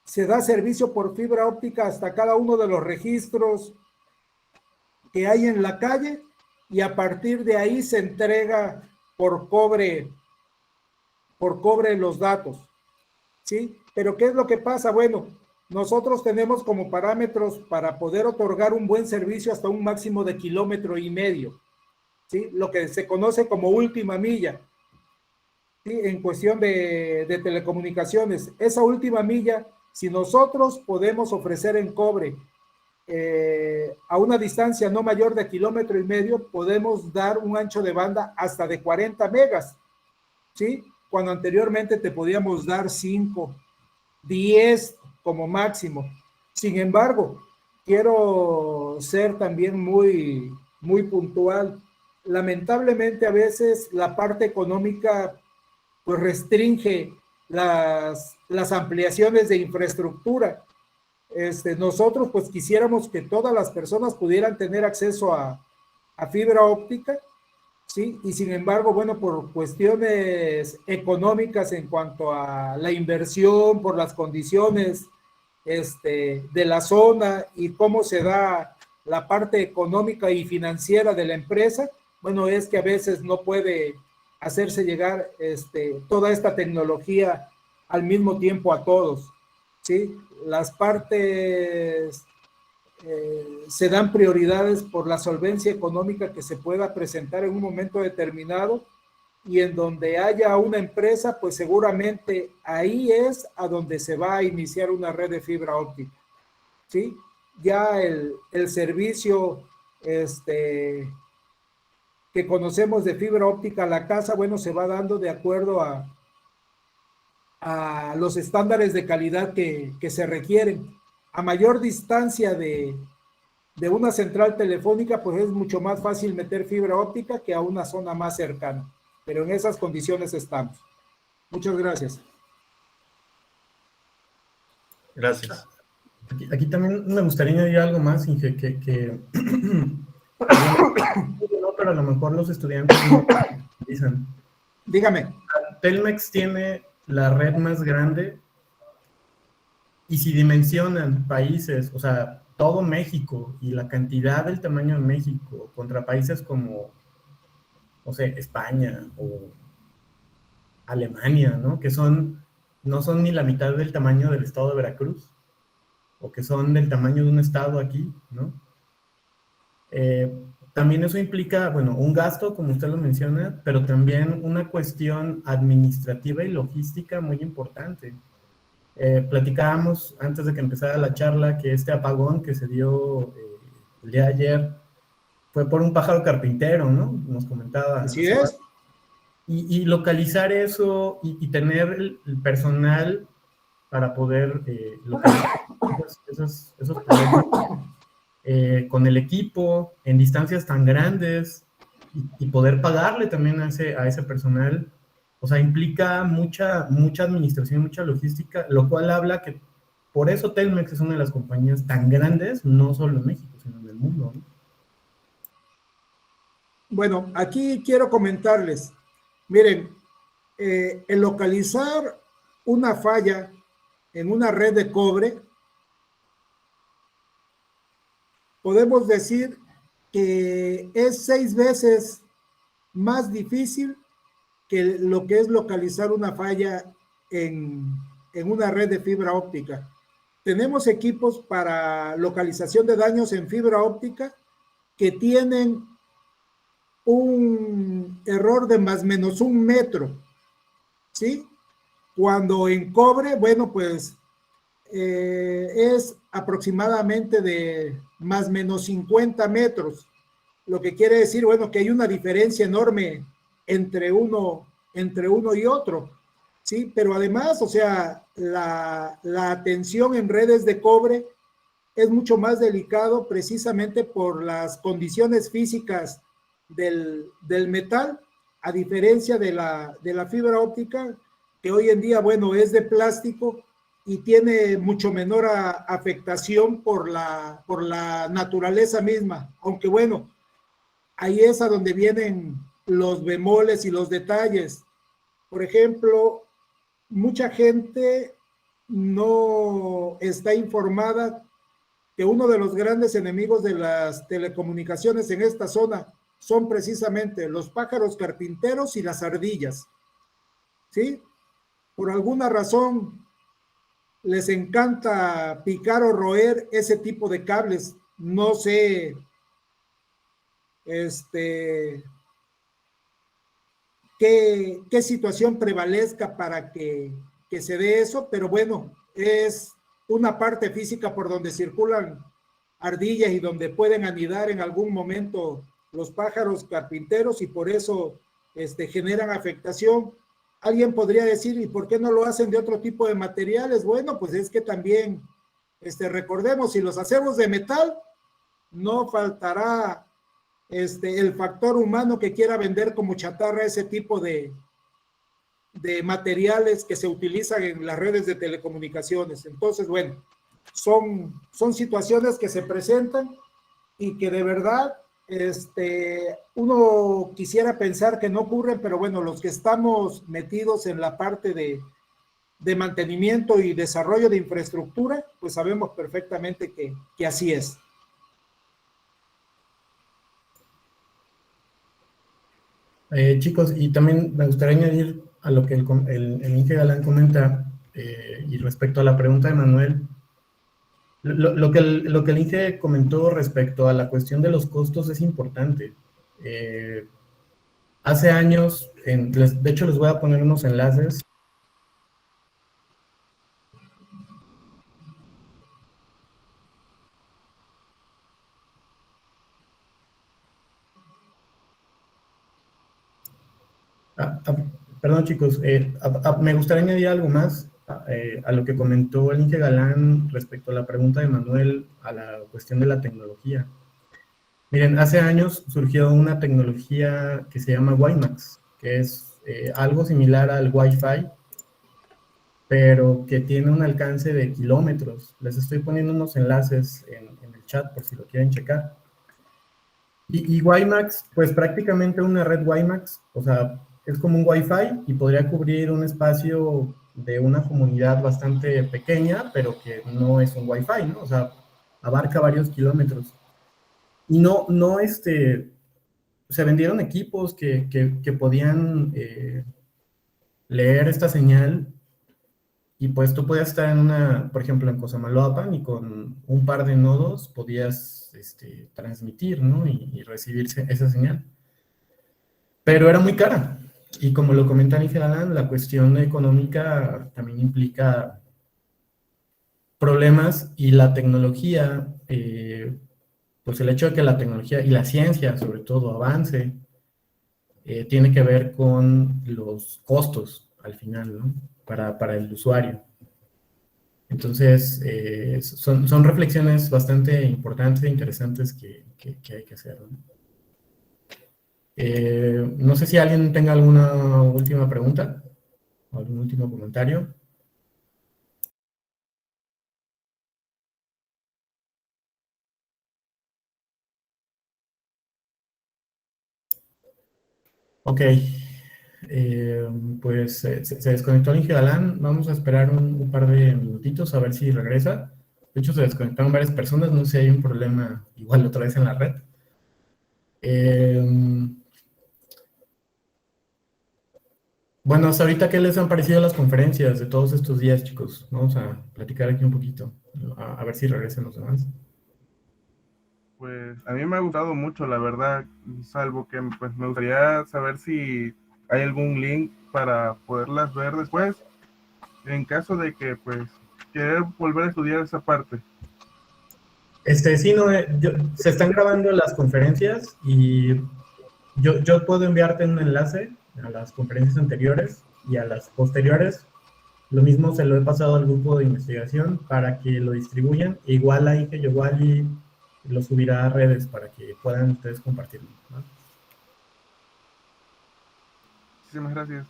se da servicio por fibra óptica hasta cada uno de los registros que hay en la calle y a partir de ahí se entrega por cobre los datos, ¿sí? Pero ¿qué es lo que pasa? Bueno, nosotros tenemos como parámetros para poder otorgar un buen servicio hasta un máximo de 1,5 kilómetros, ¿sí? Lo que se conoce como última milla, ¿sí? En cuestión de telecomunicaciones. Esa última milla, si nosotros podemos ofrecer en cobre a una distancia no mayor de 1,5 kilómetros, podemos dar un ancho de banda hasta de 40 megas, ¿sí? Cuando anteriormente te podíamos dar 5, 10 como máximo. Sin embargo, quiero ser también muy puntual. Lamentablemente a veces la parte económica pues restringe las ampliaciones de infraestructura. Nosotros pues quisiéramos que todas las personas pudieran tener acceso a fibra óptica, ¿sí? Y sin embargo, bueno, por cuestiones económicas en cuanto a la inversión, por las condiciones de la zona y cómo se da la parte económica y financiera de la empresa, bueno, es que a veces no puede hacerse llegar toda esta tecnología al mismo tiempo a todos, ¿sí? Las partes se dan prioridades por la solvencia económica que se pueda presentar en un momento determinado y en donde haya una empresa, pues seguramente ahí es a donde se va a iniciar una red de fibra óptica, ¿sí? Ya el servicio que conocemos de fibra óptica a la casa, bueno, se va dando de acuerdo a los estándares de calidad que se requieren. A mayor distancia de una central telefónica, pues es mucho más fácil meter fibra óptica que a una zona más cercana. Pero en esas condiciones estamos. Muchas gracias. Gracias. Aquí también me gustaría añadir algo más, Inge, que pero a lo mejor los estudiantes no dicen. Dígame. Telmex tiene la red más grande y si dimensionan países, o sea, todo México y la cantidad del tamaño de México contra países como, no sé, España o Alemania, ¿no? Que no son ni la mitad del tamaño del estado de Veracruz, o que son del tamaño de un estado aquí, ¿no? También eso implica, bueno, un gasto, como usted lo menciona, pero también una cuestión administrativa y logística muy importante. Platicábamos antes de que empezara la charla que este apagón que se dio el día de ayer fue por un pájaro carpintero, ¿no? Nos comentaba. Así es. Y localizar eso y tener el personal para poder localizar esos problemas con el equipo en distancias tan grandes y poder pagarle también a ese personal, o sea, implica mucha administración, mucha logística, lo cual habla que por eso Telmex es una de las compañías tan grandes, no solo en México, sino en el mundo, ¿no? Bueno, aquí quiero comentarles, miren, el localizar una falla en una red de cobre, podemos decir que es 6 veces más difícil que lo que es localizar una falla en una red de fibra óptica. Tenemos equipos para localización de daños en fibra óptica que tienen un error de más o menos 1 metro, ¿sí? Cuando en cobre, bueno, pues es aproximadamente de más o menos 50 metros, lo que quiere decir, bueno, que hay una diferencia enorme entre uno y otro, ¿sí? Pero además, o sea, la atención en redes de cobre es mucho más delicado precisamente por las condiciones físicas del metal, a diferencia de la fibra óptica, que hoy en día, bueno, es de plástico y tiene mucho menor afectación por la naturaleza misma, aunque bueno, ahí es a donde vienen los bemoles y los detalles. Por ejemplo, mucha gente no está informada que uno de los grandes enemigos de las telecomunicaciones en esta zona son precisamente los pájaros carpinteros y las ardillas, ¿sí? Por alguna razón les encanta picar o roer ese tipo de cables. No sé, qué situación prevalezca para que se dé eso, pero bueno, es una parte física por donde circulan ardillas y donde pueden anidar en algún momento los pájaros carpinteros y por eso generan afectación. Alguien podría decir, ¿y por qué no lo hacen de otro tipo de materiales? Bueno, pues es que también, recordemos, si los hacemos de metal, no faltará el factor humano que quiera vender como chatarra ese tipo de materiales que se utilizan en las redes de telecomunicaciones. Entonces, bueno, son situaciones que se presentan y que de verdad uno quisiera pensar que no ocurren, pero bueno, los que estamos metidos en la parte de mantenimiento y desarrollo de infraestructura, pues sabemos perfectamente que así es. Chicos, y también me gustaría añadir a lo que el Inge Galán comenta, y respecto a la pregunta de Manuel, lo que el Inge comentó respecto a la cuestión de los costos es importante. Hace años, de hecho les voy a poner unos enlaces. Perdón, chicos, me gustaría añadir algo más a lo que comentó el Inge Galán respecto a la pregunta de Manuel a la cuestión de la tecnología. Miren, hace años surgió una tecnología que se llama WiMAX, que es algo similar al Wi-Fi, pero que tiene un alcance de kilómetros. Les estoy poniendo unos enlaces en el chat por si lo quieren checar. Y WiMAX, pues prácticamente una red WiMAX, o sea, es como un Wi-Fi y podría cubrir un espacio de una comunidad bastante pequeña, pero que no es un Wi-Fi, ¿no? O sea, abarca varios kilómetros. Y se vendieron equipos que podían leer esta señal y pues tú podías estar por ejemplo, en Cosamaloapan y con un par de nodos podías transmitir, ¿no? Y recibir esa señal. Pero era muy cara. Y como lo comenta Ángel Alan, la cuestión económica también implica problemas y la tecnología, pues el hecho de que la tecnología y la ciencia, sobre todo, avance, tiene que ver con los costos al final, ¿no? Para el usuario. Entonces, son reflexiones bastante importantes e interesantes que hay que hacer, ¿no? No sé si alguien tenga alguna última pregunta o algún último comentario. Ok, pues se desconectó el Inge Galán. Vamos a esperar un par de minutitos a ver si regresa. De hecho, se desconectaron varias personas, no sé si hay un problema igual otra vez en la red. Bueno, hasta ahorita, ¿qué les han parecido las conferencias de todos estos días, chicos? Vamos a platicar aquí un poquito, a ver si regresan los demás. Pues a mí me ha gustado mucho, la verdad, salvo que pues me gustaría saber si hay algún link para poderlas ver después, en caso de que pues querer volver a estudiar esa parte. Sí, no, se están grabando las conferencias y yo puedo enviarte un enlace a las conferencias anteriores y a las posteriores. Lo mismo se lo he pasado al grupo de investigación para que lo distribuyan. Igual ahí que Yowali lo subirá a redes para que puedan ustedes compartirlo, ¿no? Muchísimas gracias.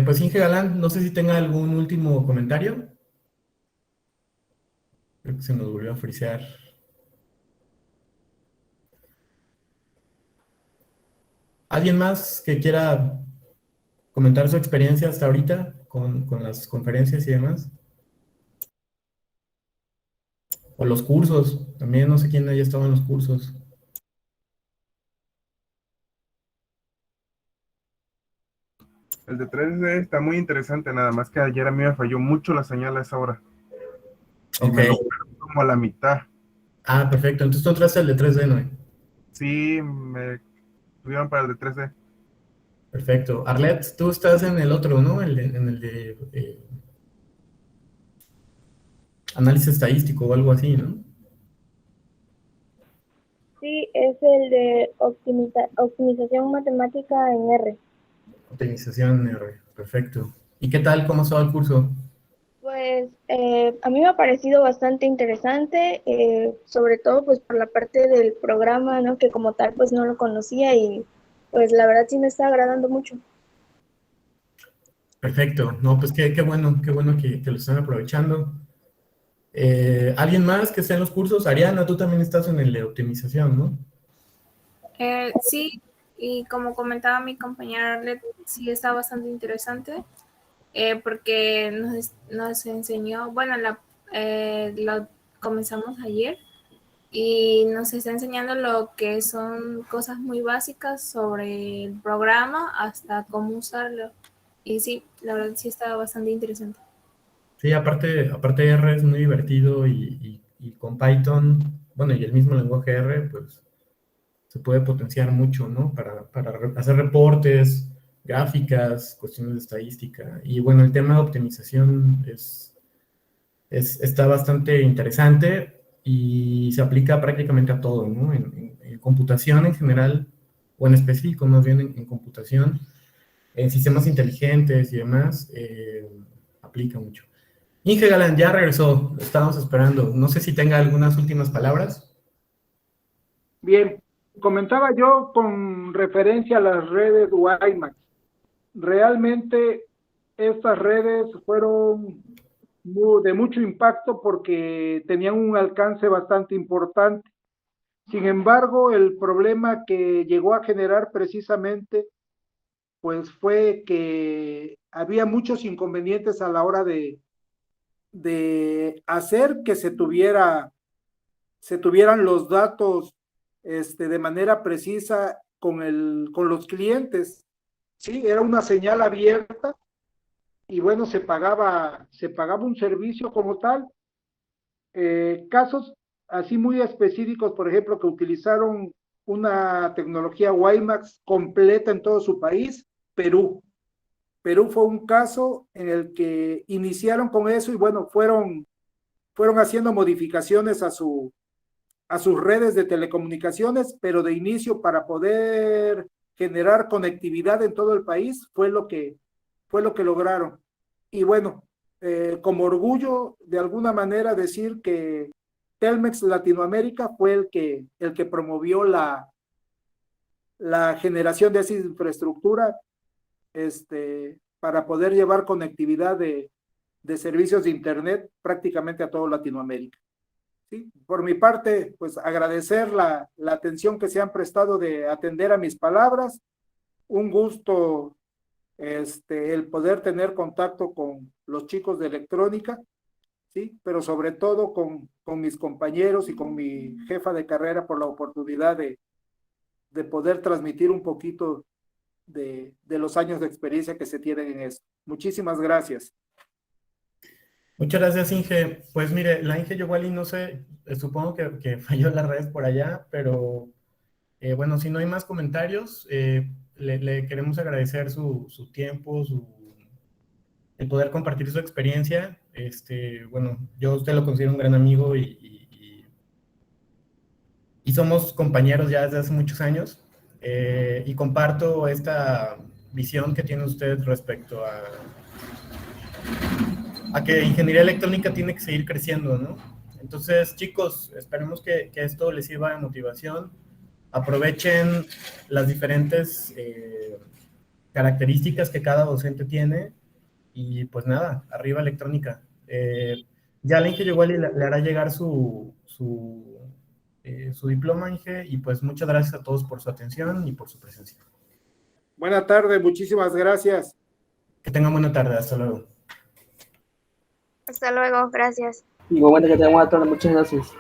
Pues Inge Galán, no sé si tenga algún último comentario. Creo que se nos volvió a frisear. ¿Alguien más que quiera comentar su experiencia hasta ahorita con las conferencias y demás? O los cursos, también no sé quién haya estado en los cursos. El de 3D está muy interesante, nada más que ayer a mí me falló mucho la señal a esa hora. Y Ok. me lo perdí como a la mitad. Ah, perfecto. Entonces tú entraste al de 3D, ¿no? Sí, me tuvieron para el de 3D. Perfecto. Arlet, tú estás en el otro, ¿no? En el de análisis estadístico o algo así, ¿no? Sí, es el de optimización matemática en R. Optimización R. Perfecto. ¿Y qué tal? ¿Cómo estaba el curso? Pues a mí me ha parecido bastante interesante, sobre todo pues por la parte del programa, ¿no? Que como tal pues no lo conocía y pues la verdad sí me está agradando mucho. Perfecto. No, pues qué bueno que lo están aprovechando. ¿Alguien más que esté en los cursos? Ariana, tú también estás en el de optimización, ¿no? Sí, y como comentaba mi compañera Arlet, sí está bastante interesante porque nos enseñó, bueno, lo comenzamos ayer y nos está enseñando lo que son cosas muy básicas sobre el programa hasta cómo usarlo. Y sí, la verdad sí está bastante interesante. Sí, aparte R es muy divertido y con Python, bueno, y el mismo lenguaje R, pues se puede potenciar mucho, ¿no? Para hacer reportes, gráficas, cuestiones de estadística. Y bueno, el tema de optimización está bastante interesante y se aplica prácticamente a todo, ¿no? En computación en general, o en específico más bien en computación, en sistemas inteligentes y demás, aplica mucho. Inge Galán ya regresó, lo estábamos esperando. No sé si tenga algunas últimas palabras. Bien, comentaba yo con referencia a las redes WiMAX. Realmente estas redes fueron de mucho impacto porque tenían un alcance bastante importante. Sin embargo, el problema que llegó a generar precisamente pues fue que había muchos inconvenientes a la hora de hacer que se tuvieran los datos de manera precisa con los clientes. Sí, era una señal abierta y bueno, se pagaba un servicio como tal. Casos así muy específicos, por ejemplo, que utilizaron una tecnología WiMAX completa en todo su país, Perú. Perú fue un caso en el que iniciaron con eso y bueno, fueron haciendo modificaciones a sus redes de telecomunicaciones, pero de inicio para poder generar conectividad en todo el país fue lo que lograron. Y bueno, como orgullo, de alguna manera decir que Telmex Latinoamérica fue el que promovió la generación de esa infraestructura para poder llevar conectividad de servicios de Internet prácticamente a toda Latinoamérica. ¿Sí? Por mi parte, pues agradecer la atención que se han prestado de atender a mis palabras. Un gusto el poder tener contacto con los chicos de electrónica, ¿sí? Pero sobre todo con mis compañeros y con mi jefa de carrera por la oportunidad de poder transmitir un poquito de los años de experiencia que se tienen en esto. Muchísimas gracias. Muchas gracias, Inge. Pues mire, la Inge Yowali, no sé, supongo que falló las redes por allá, pero bueno, si no hay más comentarios, le queremos agradecer su tiempo, el poder compartir su experiencia. Bueno, yo a usted lo considero un gran amigo y somos compañeros ya desde hace muchos años. y comparto esta visión que tiene usted respecto a que ingeniería electrónica tiene que seguir creciendo, ¿no? Entonces, chicos, esperemos que esto les sirva de motivación. Aprovechen las diferentes características que cada docente tiene y pues nada, arriba electrónica. Ya la Inge igual le hará llegar su diploma, Inge, y pues muchas gracias a todos por su atención y por su presencia. Buena tarde, muchísimas gracias. Que tengan buena tarde, hasta luego. Hasta luego, gracias. Igualmente que tengan buena tarde, muchas gracias.